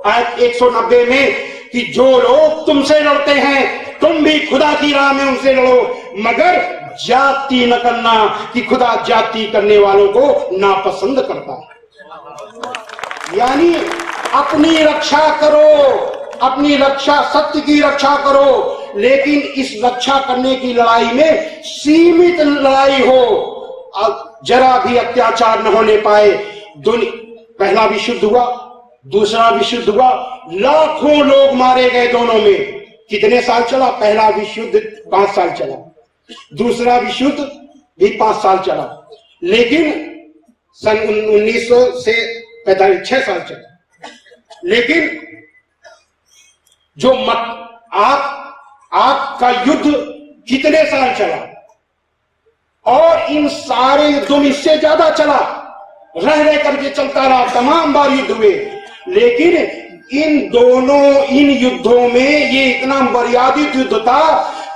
आयत 190 में कि जो लोग तुमसे लड़ते हैं तुम भी खुदा की राह में उनसे लड़ो, मगर जाति न करना कि खुदा जाति करने वालों को नापसंद करता है। यानी अपनी रक्षा करो, अपनी रक्षा, सत्य की रक्षा करो, लेकिन इस रक्षा करने की लड़ाई में सीमित लड़ाई हो, जरा भी अत्याचार न होने पाए। पहला विश्व युद्ध हुआ, दूसरा विश्व युद्ध हुआ, लाखों लोग मारे गए दोनों में। कितने साल चला? पहला विश्व युद्ध 5 साल चला, दूसरा विश्व युद्ध भी 5 साल चला, लेकिन सन 1900 से 45 6 साल चला। लेकिन जो आपका युद्ध कितने साल चला? और इन सारे युद्धों में इससे ज्यादा चला, रह रह करके चलता रहा, तमाम बार युद्ध हुए। लेकिन इन युद्धों में ये इतना मर्यादित युद्ध था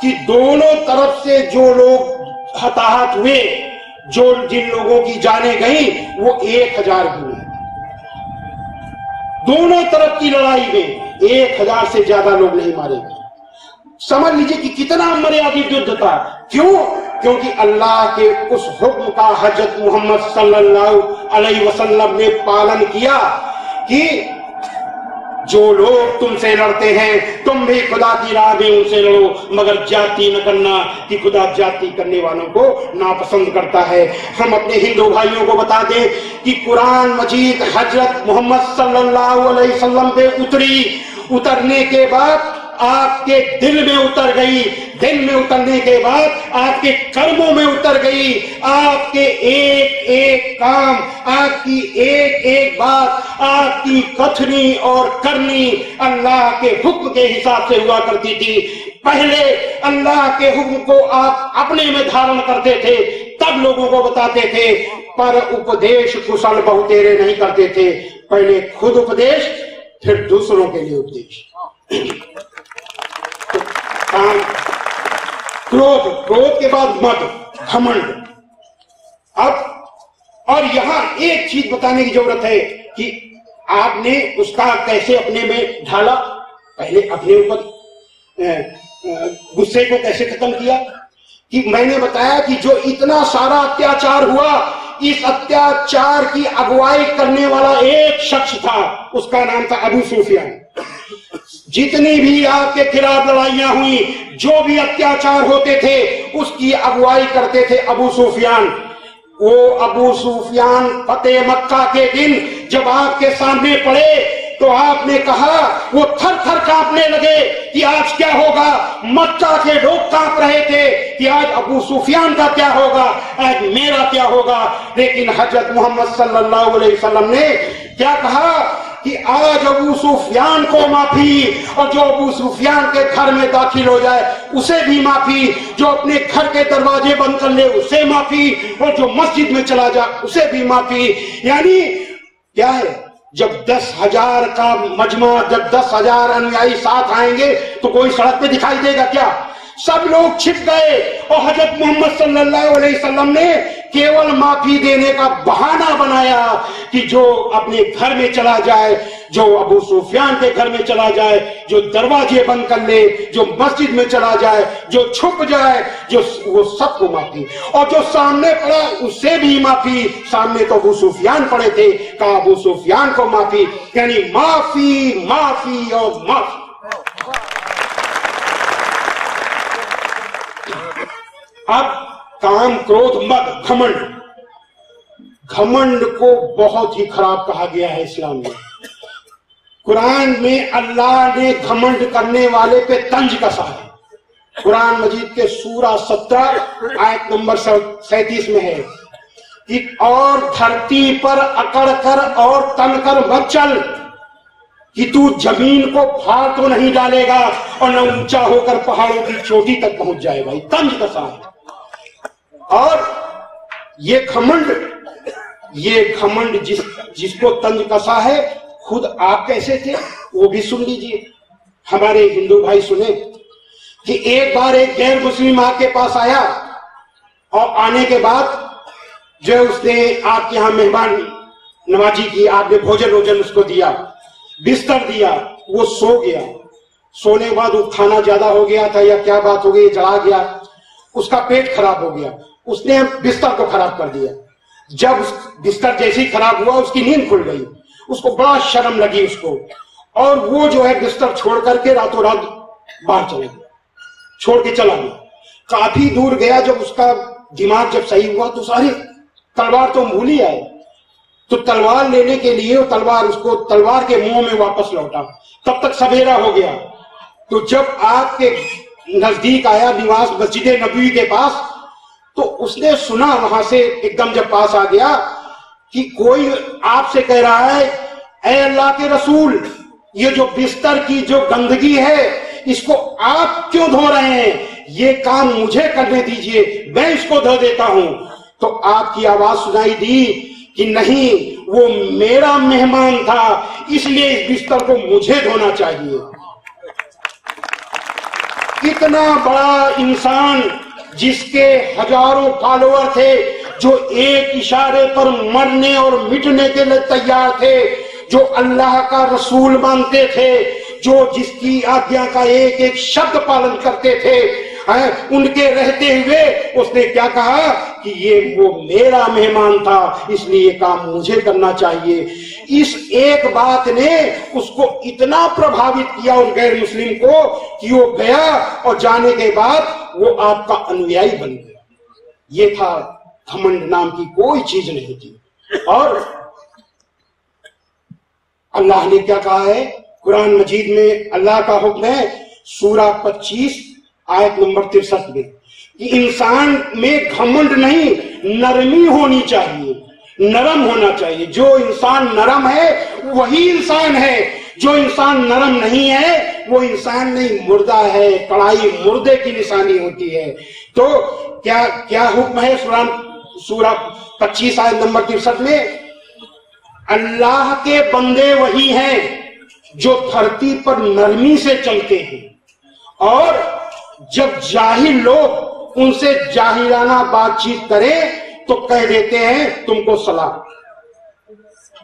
कि दोनों तरफ से जो लोग हताहत हुए, जिन लोगों की जाने गई, वो 1000 हुए। दोनों तरफ की लड़ाई में 1000 से ज्यादा लोग नहीं मारे गए। समझ लीजिए कि कितना मर्यादित युद्ध था। क्यों? क्योंकि अल्लाह के उस हुक्म का हजरत मोहम्मद सल्लल्लाहु अलैहि वसल्लम ने पालन किया कि जो लोग तुमसे लड़ते हैं तुम भी खुदा की राह में उनसे लड़ो, मगर जाति न करना कि खुदा जाति करने वालों को नापसंद करता है। हम अपने हिंदू भाइयों को बता दें कि कुरान मजीद हजरत मोहम्मद सल्लल्लाहु अलैहि वसल्लम पे उतरने के बाद आपके दिल में उतर गई, दिल में उतरने के बाद आपके कर्मों में उतर गई। आपके एक एक काम, आपकी एक एक बात, आपकी कथनी और करनी अल्लाह के हुक्म के हिसाब से हुआ करती थी। पहले अल्लाह के हुक्म को आप अपने में धारण करते थे, तब लोगों को बताते थे, पर उपदेश कुशल बहुतेरे नहीं करते थे। पहले खुद उपदेश, फिर दूसरों के लिए उपदेश। क्रोध के बाद मद, घमंड। अब और यहां एक चीज बताने की जरूरत है कि आपने उसका कैसे अपने में ढाला। पहले अपने ऊपर गुस्से को कैसे खत्म किया कि मैंने बताया कि जो इतना सारा अत्याचार हुआ, इस अत्याचार की अगुवाई करने वाला एक शख्स था, उसका नाम था अबू सुफियान। जितनी भी आपके खिलाफ लड़ाइयां हुई, जो भी अत्याचार होते थे, उसकी अगुवाई करते थे अबू सुफियान। वो अबू सुफियान फतेह मक्का के दिन जब आपके सामने पड़े तो आपने कहा, वो थर थर कांपने लगे कि आज क्या होगा। मक्का के लोग कांप रहे थे कि आज अबू सुफियान का क्या होगा, आज मेरा क्या होगा। लेकिन हजरत मोहम्मद सल्लल्लाहु अलैहि वसल्लम ने क्या कहा कि आज अबू सुफियान को माफी, और जो अबू सुफियान के घर में दाखिल हो जाए उसे भी माफी, जो अपने घर के दरवाजे बंद कर ले उसे माफी, और जो मस्जिद में चला जाए उसे भी माफी। यानी क्या है, जब 10,000 का मजमा, जब 10,000 अनुयायी साथ आएंगे तो कोई सड़क पे दिखाई देगा क्या? सब लोग छिप गए और हजरत मोहम्मद सल्लल्लाहु अलैहि वसल्लम ने केवल माफी देने का बहाना बनाया कि जो अपने घर में चला जाए, जो अबू सुफियान के घर में चला जाए, जो दरवाजे बंद कर ले, जो मस्जिद में चला जाए, जो छुप जाए, जो वो सबको माफी। और जो सामने पड़ा उससे भी माफी। सामने तो अबू सुफियान पड़े थे, कहा अबू सुफियान को माफी, यानी माफी माफी और माफी। अब काम, क्रोध, मद, घमंड। घमंड को बहुत ही खराब कहा गया है इस्लाम में। कुरान में अल्लाह ने घमंड करने वाले पे तंज कसा है। कुरान मजीद के सूरा 17 आयत नंबर 37 में है कि और धरती पर अकड़ कर और तन कर मत चल कि तू जमीन को फाड़ तो नहीं डालेगा और न ऊंचा होकर पहाड़ों की चोटी तक पहुंच जाएगा। ये तंज कसा है। और ये घमंड जिसको तंज कसा है, खुद आप कैसे थे वो भी सुन लीजिए। हमारे हिंदू भाई सुने कि एक बार एक गैर मुस्लिम आपके पास आया और आने के बाद जो उसने आपके यहां मेहमान नवाजी की, आपने भोजन वोजन उसको दिया, बिस्तर दिया, वो सो गया। सोने के बाद वो खाना ज्यादा हो गया था या क्या बात हो गई, जला गया, उसका पेट खराब हो गया, उसने बिस्तर को खराब कर दिया। जब बिस्तर जैसे ही खराब हुआ उसकी नींद खुल गई, उसको बड़ा शर्म लगी उसको, और वो जो है बिस्तर छोड़ करके रातों रात बाहर चला गया, छोड़ के चला गया। काफी दूर गया, जब उसका दिमाग जब सही हुआ तो सारी तलवार तो भूल ही आए, तो तलवार लेने के लिए तलवार के मुंह में वापस लौटा। तब तक सवेरा हो गया। तो जब आपके नजदीक आया निवास मस्जिद नबवी के पास, तो उसने सुना वहां से एकदम जब पास आ गया कि कोई आपसे कह रहा है, ऐ अल्लाह के रसूल, ये जो बिस्तर की जो गंदगी है इसको आप क्यों धो रहे हैं? ये काम मुझे करने दीजिए, मैं इसको धो देता हूं। तो आपकी आवाज सुनाई दी कि नहीं, वो मेरा मेहमान था, इसलिए इस बिस्तर को मुझे धोना चाहिए। कितना बड़ा इंसान, जिसके हजारों फॉलोअर थे, जो एक इशारे पर मरने और मिटने के लिए तैयार थे, जो अल्लाह का रसूल मानते थे, जो जिसकी आज्ञा का एक एक शब्द पालन करते थे, उनके रहते हुए उसने क्या कहा कि ये वो मेरा मेहमान था, इसलिए ये काम मुझे करना चाहिए। इस एक बात ने उसको इतना प्रभावित किया उस गैर मुस्लिम को कि वो गया और जाने के बाद वो आपका अनुयायी बन गया। ये था, घमंड नाम की कोई चीज नहीं थी। और अल्लाह ने क्या कहा है कुरान मजीद में, अल्लाह का हुक्म है सूरा 25 आयत नंबर 63 में कि इंसान में घमंड नहीं, नरमी होनी चाहिए, नरम होना चाहिए। जो इंसान नरम है वही इंसान है, जो इंसान नरम नहीं है वो इंसान नहीं, मुर्दा है। कड़ाई मुर्दे की निशानी होती है। तो क्या हुक्म है सूरा 25 आयत नंबर 63 में? अल्लाह के बंदे वही हैं जो धरती पर नरमी से चलते हैं, और जब जाहिल लोग उनसे जाहिराना बातचीत करें तो कह देते हैं तुमको सलाम।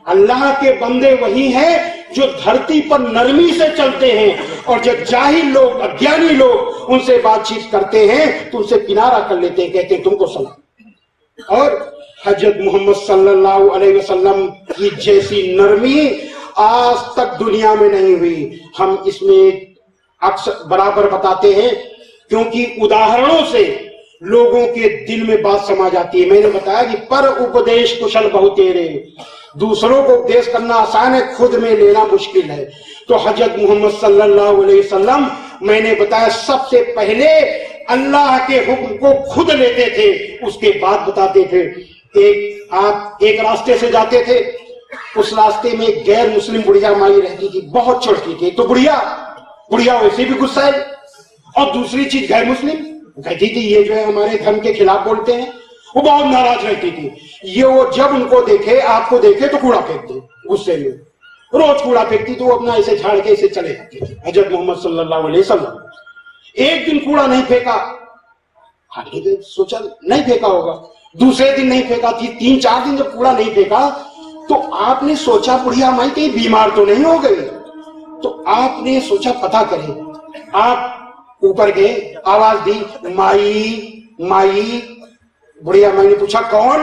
अल्लाह के बंदे वही हैं जो धरती पर नरमी से चलते हैं, और जब जाहिल लोग, अज्ञानी लोग उनसे बातचीत करते हैं तो उनसे किनारा कर लेते हैं, कहते हैं तुमको सलाम। और हजरत मोहम्मद सल्लल्लाहु अलैहि वसल्लम की जैसी नरमी आज तक दुनिया में नहीं हुई। हम इसमें अक्सर बराबर बताते हैं, क्योंकि उदाहरणों से लोगों के दिल में बात समा जाती है। मैंने बताया कि पर उपदेश कुशल बहुतेरे, दूसरों को उपदेश करना आसान है, खुद में लेना मुश्किल है। तो हजरत मोहम्मद सल्लल्लाहु अलैहि वसल्लम, मैंने बताया, सबसे पहले अल्लाह के हुक्म को खुद लेते थे, उसके बाद बताते थे। आप एक रास्ते से जाते थे, उस रास्ते में एक गैर मुस्लिम बुढ़िया माई रहती थी, बहुत चिढ़ती थी। तो बुढ़िया वैसे भी गुस्सा है, और दूसरी चीज गैर मुस्लिम कहती थी ये जो है हमारे धर्म के खिलाफ बोलते हैं, वो बहुत नाराज रहती थी। ये वो जब उनको देखे, आपको देखे तो कूड़ा फेंक दे, गुस्से में रोज कूड़ा फेंकती, तो वो अपना ऐसे झाड़ के ऐसे चले जाते थे। हजरत मोहम्मद सल्लल्लाहु अलैहि वसल्लम एक दिन कूड़ा नहीं फेंका, सोचा नहीं फेंका होगा, दूसरे दिन नहीं फेंका थी, 3-4 दिन जब कूड़ा नहीं फेंका तो आपने सोचा बुढ़िया माई कहीं बीमार तो नहीं हो गई, तो आपने सोचा पता करें। आप ऊपर गए, आवाज दी, माई माई। बुढ़िया माई ने पूछा कौन?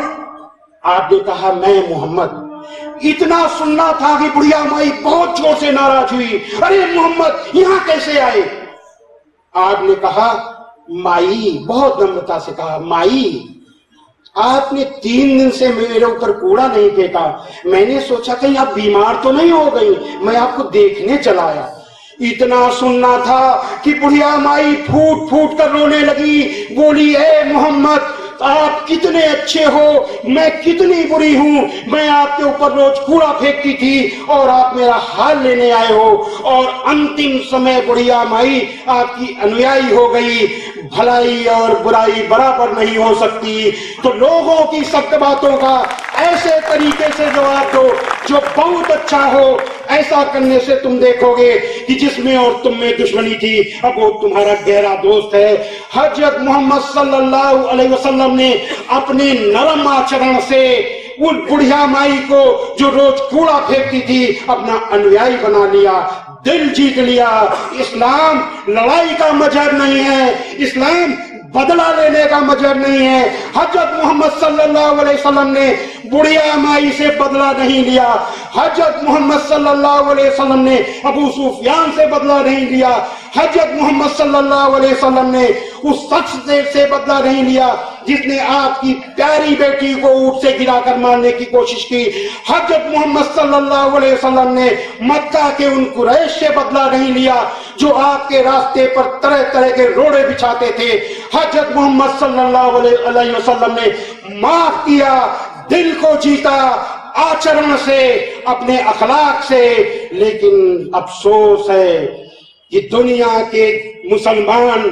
आपने कहा मैं मोहम्मद। इतना सुनना था कि बुढ़िया माई बहुत जोर से नाराज हुई, अरे मोहम्मद यहां कैसे आए? आपने कहा माई, बहुत नम्रता से कहा, माई आपने 3 दिन से मेरे ऊपर कूड़ा नहीं फेंका, मैंने सोचा कहीं आप बीमार तो नहीं हो गई, मैं आपको देखने चला आया। इतना सुनना था कि बुढ़िया माई फूट फूट कर रोने लगी, बोली ए मोहम्मद आप कितने अच्छे हो, मैं कितनी बुरी हूं, मैं आपके ऊपर रोज कूड़ा फेंकती थी और आप मेरा हाल लेने आए हो, और अंतिम समय बुढ़िया माई आपकी अनुयायी हो गई। भलाई और बुराई बराबर नहीं हो सकती, तो लोगों की सब बातों का ऐसे तरीके से जवाब दो जो बहुत अच्छा हो। ऐसा करने से तुम देखोगे कि जिसमें और तुम में दुश्मनी थी अब वो तुम्हारा गहरा दोस्त है। हजरत मोहम्मद सल्लल्लाहु अलैहि वसल्लम ने अपने नरम आचरण से उन बुढ़िया माई को जो रोज कूड़ा फेंकती थी अपना अनुयायी बना लिया, दिल जीत लिया। इस्लाम लड़ाई का मजहब नहीं है, इस्लाम बदला लेने का मजहब नहीं है। हजरत मोहम्मद सल्लल्लाहु अलैहि वसल्लम ने बुढ़िया माई से बदला नहीं लिया, हजरत मोहम्मद सल्लल्लाहु अलैहि वसल्लम ने अबू सुफियान से बदला नहीं लिया, हजरत मोहम्मद सल्लल्लाहु अलैहि वसल्लम ने उस शख्स से बदला नहीं लिया जिसने आपकी प्यारी बेटी को ऊंट से गिराकर मारने की कोशिश की। हजरत मोहम्मद सल्लल्लाहु अलैहि वसल्लम ने मक्का के उन कुरैश से बदला नहीं लिया जो आपके रास्ते पर तरह तरह के रोड़े बिछाते थे। हजरत मोहम्मद सल्लल्लाहु अलैहि वसल्लम ने माफ किया, दिल को जीता आचरण से, अपने अखलाक से। लेकिन अफसोस है कि दुनिया के मुसलमान,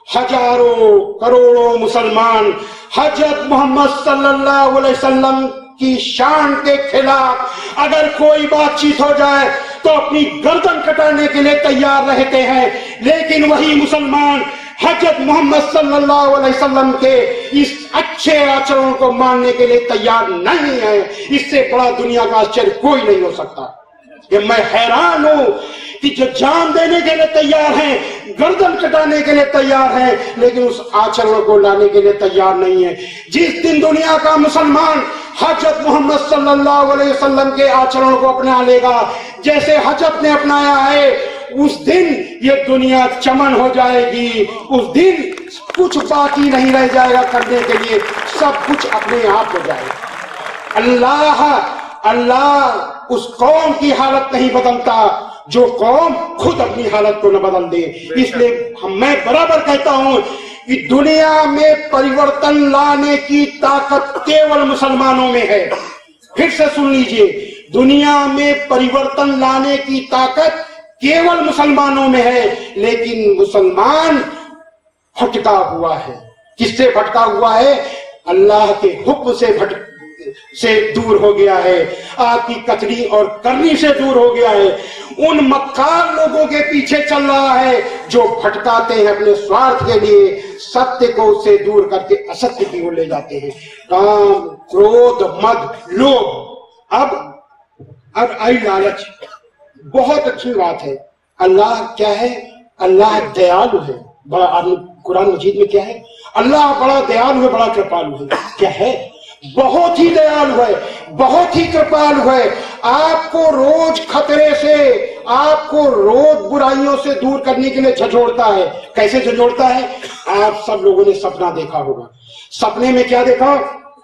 हजारों करोड़ों मुसलमान हजरत मोहम्मद सल्लल्लाहु अलैहि वसल्लम की शान के खिलाफ अगर कोई बातचीत हो जाए तो अपनी गर्दन कटाने के लिए तैयार रहते हैं, लेकिन वही मुसलमान हजरत मोहम्मद सल्लल्लाहु अलैहि वसल्लम के इस अच्छे आचरण को मानने के लिए तैयार नहीं है। इससे बड़ा दुनिया का आश्चर्य कोई नहीं हो सकता। कि मैं हैरान हूं कि जो जान देने के लिए तैयार हैं, गर्दन कटाने के लिए तैयार हैं, लेकिन उस आचरण को लाने के लिए तैयार नहीं है। जिस दिन दुनिया का मुसलमान हजरत मोहम्मद सल्लल्लाहु अलैहि वसल्लम के आचरण को अपना लेगा जैसे हजरत ने अपनाया है, उस दिन ये दुनिया चमन हो जाएगी। उस दिन कुछ बाकी नहीं रह जाएगा करने के लिए, सब कुछ अपने आप हो जाएगा। अल्लाह उस कौम की हालत नहीं बदलता जो कौम खुद अपनी हालत को न बदल दे। इसलिए मैं बराबर कहता हूं कि दुनिया में परिवर्तन लाने की ताकत केवल मुसलमानों में है। फिर से सुन लीजिए, दुनिया में परिवर्तन लाने की ताकत केवल मुसलमानों में है, लेकिन मुसलमान भटका हुआ है। किससे भटका हुआ है? अल्लाह के हुक्म से दूर हो गया है, आपकी कथनी और करनी से दूर हो गया है। उन मक्कार लोगों के पीछे चल रहा है जो भटकाते हैं अपने स्वार्थ के लिए, सत्य को उससे दूर करके असत्य की ओर ले जाते हैं। काम, क्रोध, मद, लोभ, अब आई लालच। बहुत अच्छी बात है। अल्लाह क्या है? अल्लाह दयालु है। बड़ा कुरान मजीद में क्या है? अल्लाह बड़ा दयालु है, बड़ा कृपालु है। क्या है? बहुत ही दयालु है, बहुत ही कृपालु है। आपको रोज खतरे से, आपको रोज बुराइयों से दूर करने के लिए झंझोड़ता है। कैसे झंझोड़ता है? आप सब लोगों ने सपना देखा होगा। सपने में क्या देखा?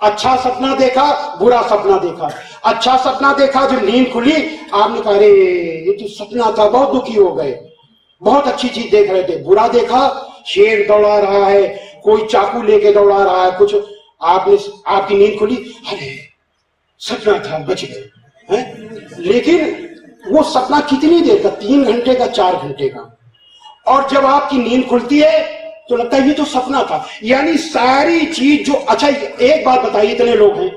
अच्छा सपना देखा, बुरा सपना देखा। अच्छा सपना देखा, जब नींद खुली आपने कहा अरे ये तो सपना था, बहुत दुखी हो गए, बहुत अच्छी चीज देख रहे थे। बुरा देखा, शेर दौड़ा रहा है, कोई चाकू लेके दौड़ा रहा है, कुछ आपकी नींद खुली, अरे सपना था, बच गए हैं। लेकिन वो सपना कितनी देर का? 3 घंटे का, 4 घंटे का। और जब आपकी नींद खुलती है तो लगता है ये तो सपना था। यानी सारी चीज जो, अच्छा एक बात बताइए, इतने लोग हैं,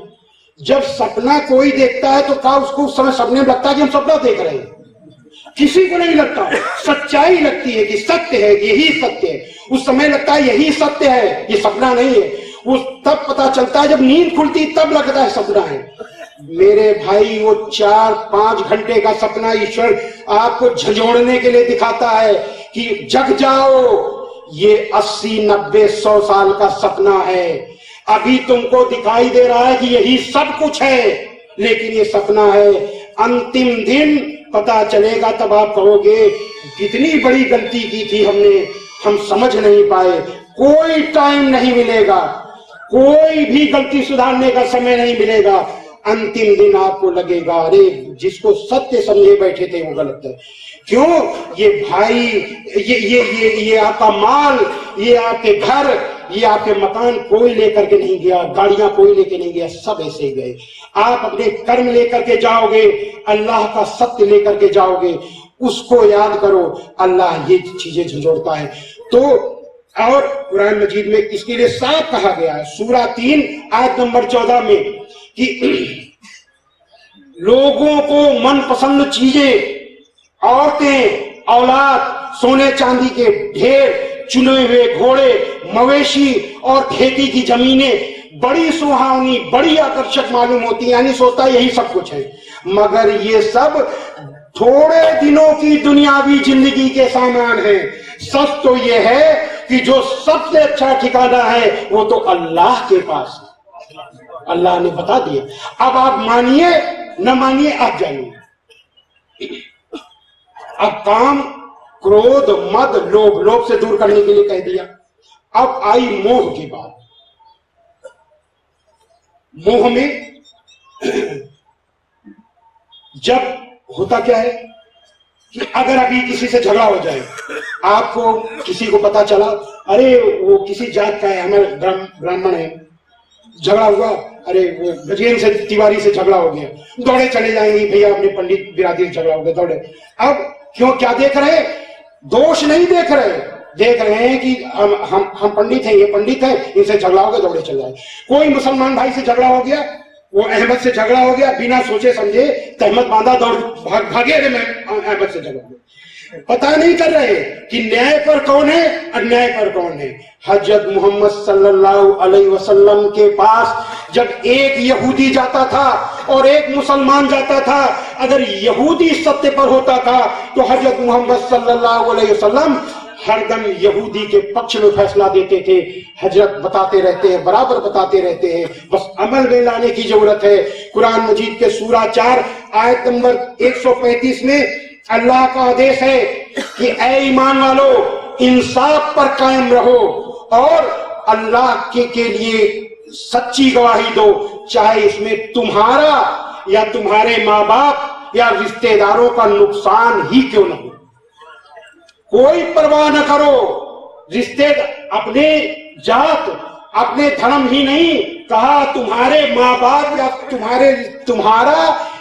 जब सपना कोई देखता है तो क्या उसको उस समय सपने में लगता है कि हम सपना देख रहे हैं? किसी को नहीं लगता। सच्चाई लगती है कि सत्य है, यही सत्य है। उस समय लगता है यही सत्य है, ये सपना नहीं है। उस तब पता चलता है जब नींद खुलती, तब लगता है सपना है। मेरे भाई वो 4-5 घंटे का सपना ईश्वर आपको झंझोड़ने के लिए दिखाता है कि जग जाओ। ये 80-90-100 साल का सपना है। अभी तुमको दिखाई दे रहा है कि यही सब कुछ है, लेकिन ये सपना है। अंतिम दिन पता चलेगा, तब आप कहोगे कितनी बड़ी गलती की थी हमने, हम समझ नहीं पाए। कोई टाइम नहीं मिलेगा, कोई भी गलती सुधारने का समय नहीं मिलेगा। अंतिम दिन आपको लगेगा अरे जिसको सत्य समझे बैठे थे वो गलत है। क्यों? ये भाई, ये आपका माल, ये आपके घर, ये आपके मकान कोई लेकर के नहीं गया, गाड़ियां कोई लेकर नहीं गया, सब ऐसे ही गए। आप अपने कर्म लेकर के जाओगे, अल्लाह का सत्य लेकर के जाओगे, उसको याद करो। अल्लाह ये चीजें झंझोड़ता है। तो और कुरान मजीद में इसके लिए साफ कहा गया है, सूरा 3 आयत नंबर 14 में कि लोगों को मनपसंद चीजें, औरतें, औलाद, सोने चांदी के ढेर, चुने हुए घोड़े, मवेशी और खेती की जमीनें बड़ी सुहावनी, बड़ी आकर्षक मालूम होती है, यानी सोचता यही सब कुछ है। मगर ये सब थोड़े दिनों की दुनियावी जिंदगी के सामान है। सच तो ये है कि जो सबसे अच्छा ठिकाना है वो तो अल्लाह के पास है। अल्लाह ने बता दिया। अब आप मानिए न मानिए, आप जानिए। अब काम, क्रोध, मद, लोभ, लोभ से दूर करने के लिए कह दिया। अब आई मोह की बात। मोह में जब होता क्या है कि अगर अभी किसी से झगड़ा हो जाए, आपको किसी को पता चला अरे वो किसी जात का है, हमारे ब्राह्मण है, झगड़ा हुआ, अरे वो गजेंद्र से तिवारी से झगड़ा हो गया, दौड़े चले जाएंगे भैया अपने पंडित बिरादरी से झगड़ा हो गया, दौड़े। अब क्यों, क्या देख रहे? दोष नहीं देख रहे, देख रहे हैं कि हम पंडित हैं, ये पंडित है, इनसे झगड़ा हो गया, दौड़े चले जाए। कोई मुसलमान भाई से झगड़ा हो गया, वो अहमद से झगड़ा हो गया, बिना सोचे समझे तहमत बांधा, दौड़ भागे, अरे मैं अहमद से झगड़ा हो गया। पता नहीं कर रहे कि न्याय पर कौन है, अन्याय पर कौन है। हजरत मोहम्मद सल्लल्लाहु अलैहि वसल्लम के पास जब एक यहूदी जाता था और एक मुसलमान जाता था, अगर यहूदी सत्य पर होता था तो हजरत मोहम्मद सल्लल्लाहु अलैहि वसल्लम हरदम यहूदी के पक्ष में फैसला देते थे। हजरत बताते रहते हैं, बराबर बताते रहते हैं, बस अमल में लाने की जरूरत है। कुरान मजीद के सूरा 4 आयत नंबर 135 में अल्लाह का आदेश है कि ऐ ईमान वालो, इंसाफ पर कायम रहो और अल्लाह के लिए सच्ची गवाही दो, चाहे इसमें तुम्हारा या तुम्हारे माँ बाप या रिश्तेदारों का नुकसान ही क्यों न हो। कोई परवाह न करो, रिश्ते, अपने जात, अपने धर्म ही नहीं कहा, तुम्हारे माँ बाप या तुम्हारा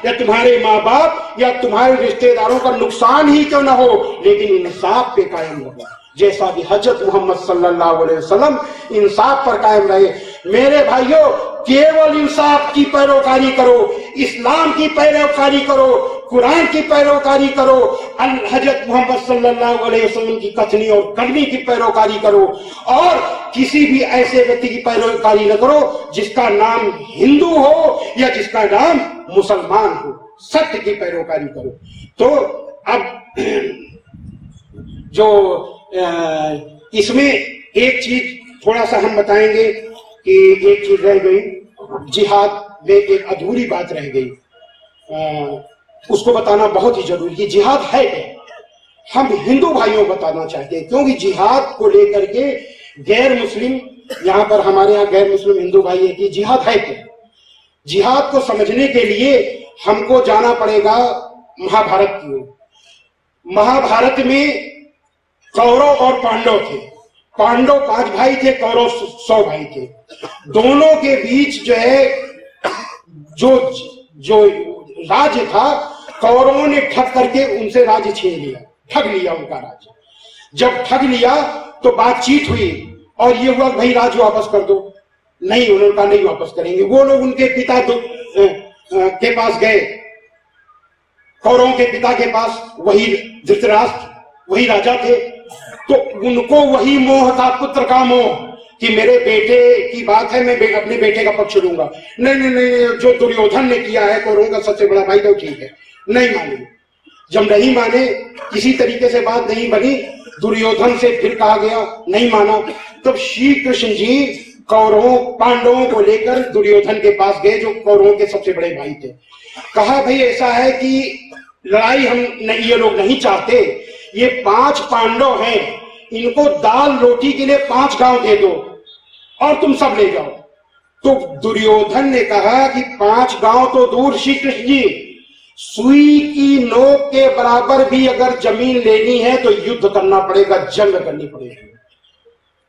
या तुम्हारे माँ बाप या तुम्हारे रिश्तेदारों का नुकसान ही क्यों ना हो, लेकिन इंसाफ पे कायम रहो। जैसा कि हजरत मोहम्मद सल्लल्लाहु अलैहि वसल्लम इंसाफ पर कायम रहे। मेरे भाइयों, केवल इंसाफ की पैरोकारी करो, इस्लाम की पैरोकारी करो, कुरान की पैरोकारी करो, हजरत मोहम्मद सल्लल्लाहु अलैहि वसल्लम की कथनी और करनी की पैरोकारी करो, और किसी भी ऐसे व्यक्ति की पैरोकारी न करो जिसका नाम हिंदू हो या जिसका नाम मुसलमान हो। सत्य की पैरोकारी करो। तो अब जो इसमें एक चीज थोड़ा सा हम बताएंगे कि एक चीज रह गई, जिहाद में एक अधूरी बात रह गई, उसको बताना बहुत ही जरूरी है। जिहाद है क्या, हम हिंदू भाइयों को बताना चाहते हैं, क्योंकि जिहाद को लेकर के गैर मुस्लिम, यहाँ पर हमारे यहाँ गैर मुस्लिम हिंदू भाई है कि जिहाद है क्या। जिहाद को समझने के लिए हमको जाना पड़ेगा महाभारत की ओर। महाभारत में कौरव और पांडव थे। पांडव 5 भाई थे, कौरव 100 भाई थे। दोनों के बीच जो है जो राज्य था, कौरवों ने ठग करके उनसे राज्य छीन लिया, ठग लिया उनका राज्य। जब ठग लिया तो बातचीत हुई और ये हुआ भाई राज्य वापस कर दो। नहीं, उन्होंने कहा नहीं वापस करेंगे। वो लोग उनके पिता के पास गए, कौरवों के पिता के पास, वही धृतराष्ट्र, वही राजा थे। तो उनको वही मोह था, पुत्र का मोह, कि मेरे बेटे की बात है, मैं अपने बेटे का पक्ष लूंगा। नहीं नहीं नहीं, जो दुर्योधन ने किया है कौरवों का सबसे बड़ा भाई, तो ठीक है, नहीं माने। जब नहीं माने, किसी तरीके से बात नहीं बनी, दुर्योधन से फिर कहा गया, नहीं माना, तब श्री कृष्ण जी कौरवों पांडवों को लेकर दुर्योधन के पास गए, जो कौरवों के सबसे बड़े भाई थे। कहा भाई ऐसा है कि लड़ाई हम नहीं, ये लोग नहीं चाहते, ये 5 पांडव हैं, इनको दाल रोटी के लिए 5 गांव दे दो और तुम सब ले जाओ। तो दुर्योधन ने कहा कि 5 गांव तो दूर श्री कृष्ण जी, सुई की नोक के बराबर भी अगर जमीन लेनी है तो युद्ध करना पड़ेगा, जंग करनी पड़ेगी।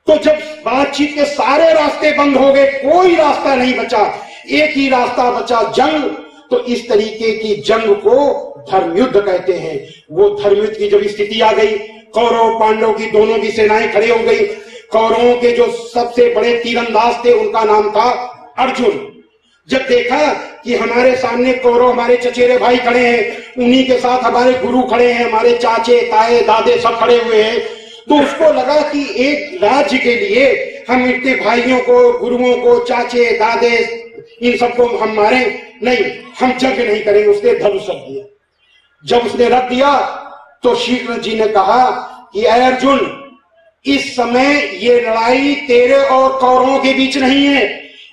तो जब बातचीत के सारे रास्ते बंद हो गए, कोई रास्ता नहीं बचा, एक ही रास्ता बचा, जंग। तो इस तरीके की जंग को धर्मयुद्ध कहते हैं। वो धर्मयुद्ध की जब स्थिति आ गई, कौरव पांडव की दोनों की सेनाएं खड़े हो गई। कौरवों के जो सबसे बड़े तीरंदाज थे उनका नाम था अर्जुन। जब देखा कि हमारे सामने कौरव हमारे चचेरे भाई खड़े हैं, उन्हीं के साथ हमारे गुरु खड़े हैं, हमारे चाचे ताए दादे सब खड़े हुए हैं, तो उसको लगा कि एक राज्य के लिए हम इतने भाइयों को, गुरुओं को, चाचे दादे, इन सबको हम मारे नहीं, हम जंग नहीं करेंगे। उसने धनुष रख दिया। जब उसने रख दिया तो श्री कृष्ण जी ने कहा कि अर्जुन, इस समय ये लड़ाई तेरे और कौरवों के बीच नहीं है,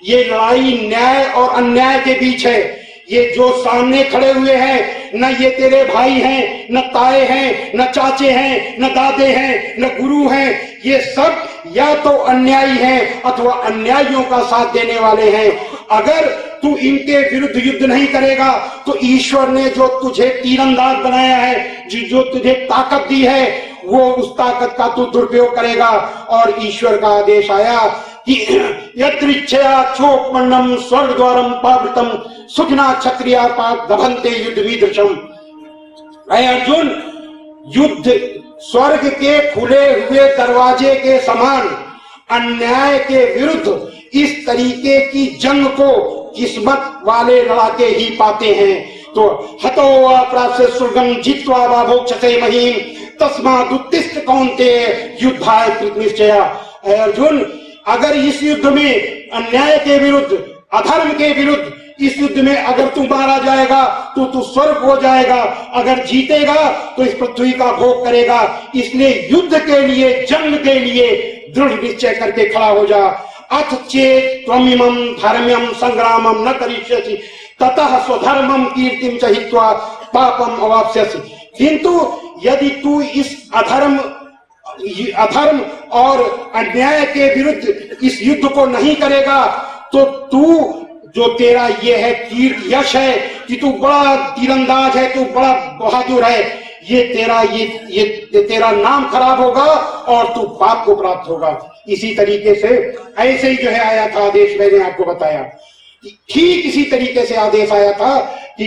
ये लड़ाई न्याय और अन्याय के बीच है। ये जो सामने खड़े हुए हैं, न ये तेरे भाई हैं, न ताए हैं, न चाचे हैं, न दादे हैं, न गुरु हैं, ये सब या तो अन्यायी हैं अथवा अन्यायियों का साथ देने वाले हैं। अगर तू इनके विरुद्ध युद्ध नहीं करेगा तो ईश्वर ने जो तुझे तीरंदाज बनाया है, जो तुझे ताकत दी है, वो उस ताकत का तू दुरुपयोग करेगा। और ईश्वर का आदेश आया कि यत्रिच्छया चोपमन्नम स्वर्ग द्वारम पावृतम सुखना क्षत्रिया पाप दभंते युद्ध मीदृशम। अर्जुन, युद्ध स्वर्ग के खुले हुए दरवाजे के समान अन्याय के विरुद्ध इस तरीके की जंग को किस्मत वाले लड़ाके ही पाते हैं। तो हतो वा प्राप्य स्वर्गम जित्वा वा भोक्ष्यसे महीम तस्मात् उत्तिष्ठ कौन्तेय युद्धाय कृतनिश्चया। अर्जुन, अगर इस युद्ध में अन्याय के विरुद्ध, अधर्म के विरुद्ध, इस युद्ध में अगर तू मारा जाएगा तो तू स्वर्ग हो जाएगा, अगर जीतेगा तो इस पृथ्वी का भोग करेगा। इसलिए युद्ध के लिए, जंग के लिए दृढ़ निश्चय करके खड़ा हो जा। अथ चेत् त्वमिमं धर्म्यं संग्रामं न करिष्यसि ततः स्वधर्मं कीर्तिं च हित्वा पापम अवाप्स्यसि। किंतु यदि तू इस अधर्म और अन्याय के विरुद्ध इस युद्ध को नहीं करेगा तो तू, जो तेरा ये है कीर्त यश है कि तू बड़ा तीरंदाज है, तू बड़ा बहादुर है, ये तेरा नाम खराब होगा और तू पाप को प्राप्त होगा। इसी तरीके से ऐसे ही जो है आया था आदेश, मैंने आपको बताया ठीक इसी तरीके से आदेश आया था कि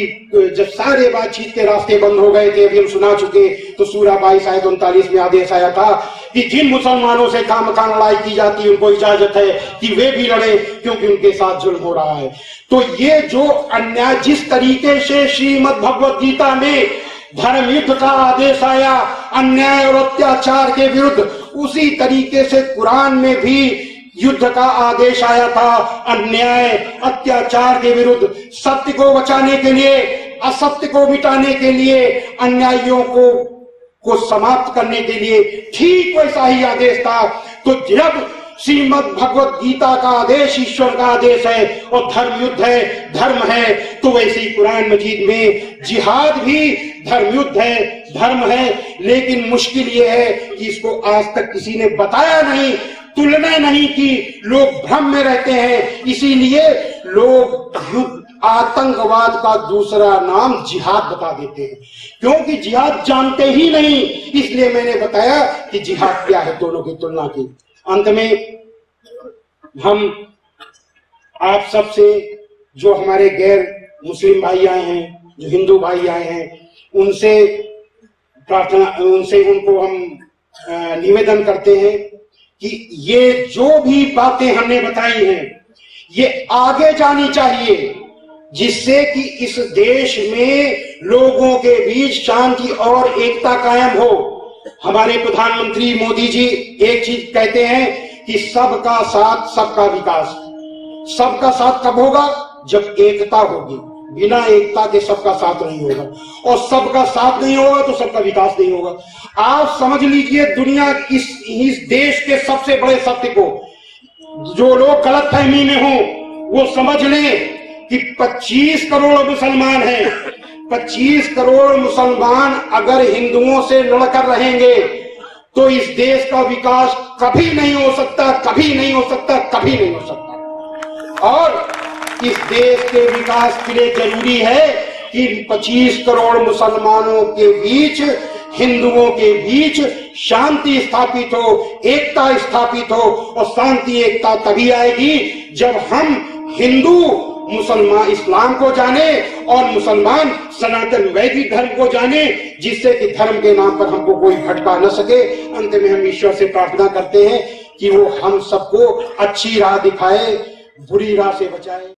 जब सारे बातचीत के रास्ते बंद हो गए थे, अभी हम सुना चुके, तो सूरा 22 आयत 39 में आदेश आया था कि जिन मुसलमानों से खामखा लड़ाई की जाती है उनको इजाजत है कि वे भी लड़े, क्योंकि उनके साथ जुल्म हो रहा है। तो ये जो अन्याय, जिस तरीके से श्रीमद् भगवत गीता में धर्म युद्ध का आदेश आया अन्याय और अत्याचार के विरुद्ध, उसी तरीके से कुरान में भी युद्ध का आदेश आया था अन्याय अत्याचार के विरुद्ध, सत्य को बचाने के लिए, असत्य को मिटाने के लिए, अन्यायियों को समाप्त करने के लिए। ठीक वैसा ही आदेश था। तो जब श्रीमद् भगवत गीता का आदेश ईश्वर का आदेश है और धर्म युद्ध है, धर्म है, तो वैसे ही कुरान मजीद में जिहाद भी धर्म युद्ध है, धर्म है। लेकिन मुश्किल यह है कि इसको आज तक किसी ने बताया नहीं, तुलना नहीं की, लोग भ्रम में रहते हैं। इसीलिए लोग आतंकवाद का दूसरा नाम जिहाद बता देते हैं, क्योंकि जिहाद जानते ही नहीं। इसलिए मैंने बताया कि जिहाद क्या है दोनों की तुलना की। अंत में हम आप सबसे, जो हमारे गैर मुस्लिम भाई आए हैं, जो हिंदू भाई आए हैं, उनसे प्रार्थना, उनको हम निवेदन करते हैं कि ये जो भी बातें हमने बताई हैं ये आगे जानी चाहिए, जिससे कि इस देश में लोगों के बीच शांति और एकता कायम हो। हमारे प्रधानमंत्री मोदी जी एक चीज कहते हैं कि सबका साथ सबका विकास। सबका साथ कब होगा? जब एकता होगी। बिना एकता के सबका साथ नहीं होगा, और सबका साथ नहीं होगा तो सबका विकास नहीं होगा। आप समझ लीजिए, दुनिया इस देश के सबसे बड़े सत्य को, जो लोग गलतफहमी में हो वो समझ लें कि 25 करोड़ मुसलमान हैं। 25 करोड़ मुसलमान अगर हिंदुओं से लड़कर रहेंगे तो इस देश का विकास कभी नहीं हो सकता, कभी नहीं हो सकता, कभी नहीं हो सकता। और इस देश के विकास के लिए जरूरी है कि 25 करोड़ मुसलमानों के बीच, हिंदुओं के बीच शांति स्थापित हो, एकता स्थापित हो। और शांति एकता तभी आएगी जब हम हिंदू मुसलमान इस्लाम को जाने और मुसलमान सनातन वैदिक धर्म को जाने, जिससे कि धर्म के नाम पर हमको कोई भटका न सके। अंत में हम ईश्वर से प्रार्थना करते हैं कि वो हम सबको अच्छी राह दिखाए, बुरी राह से बचाए।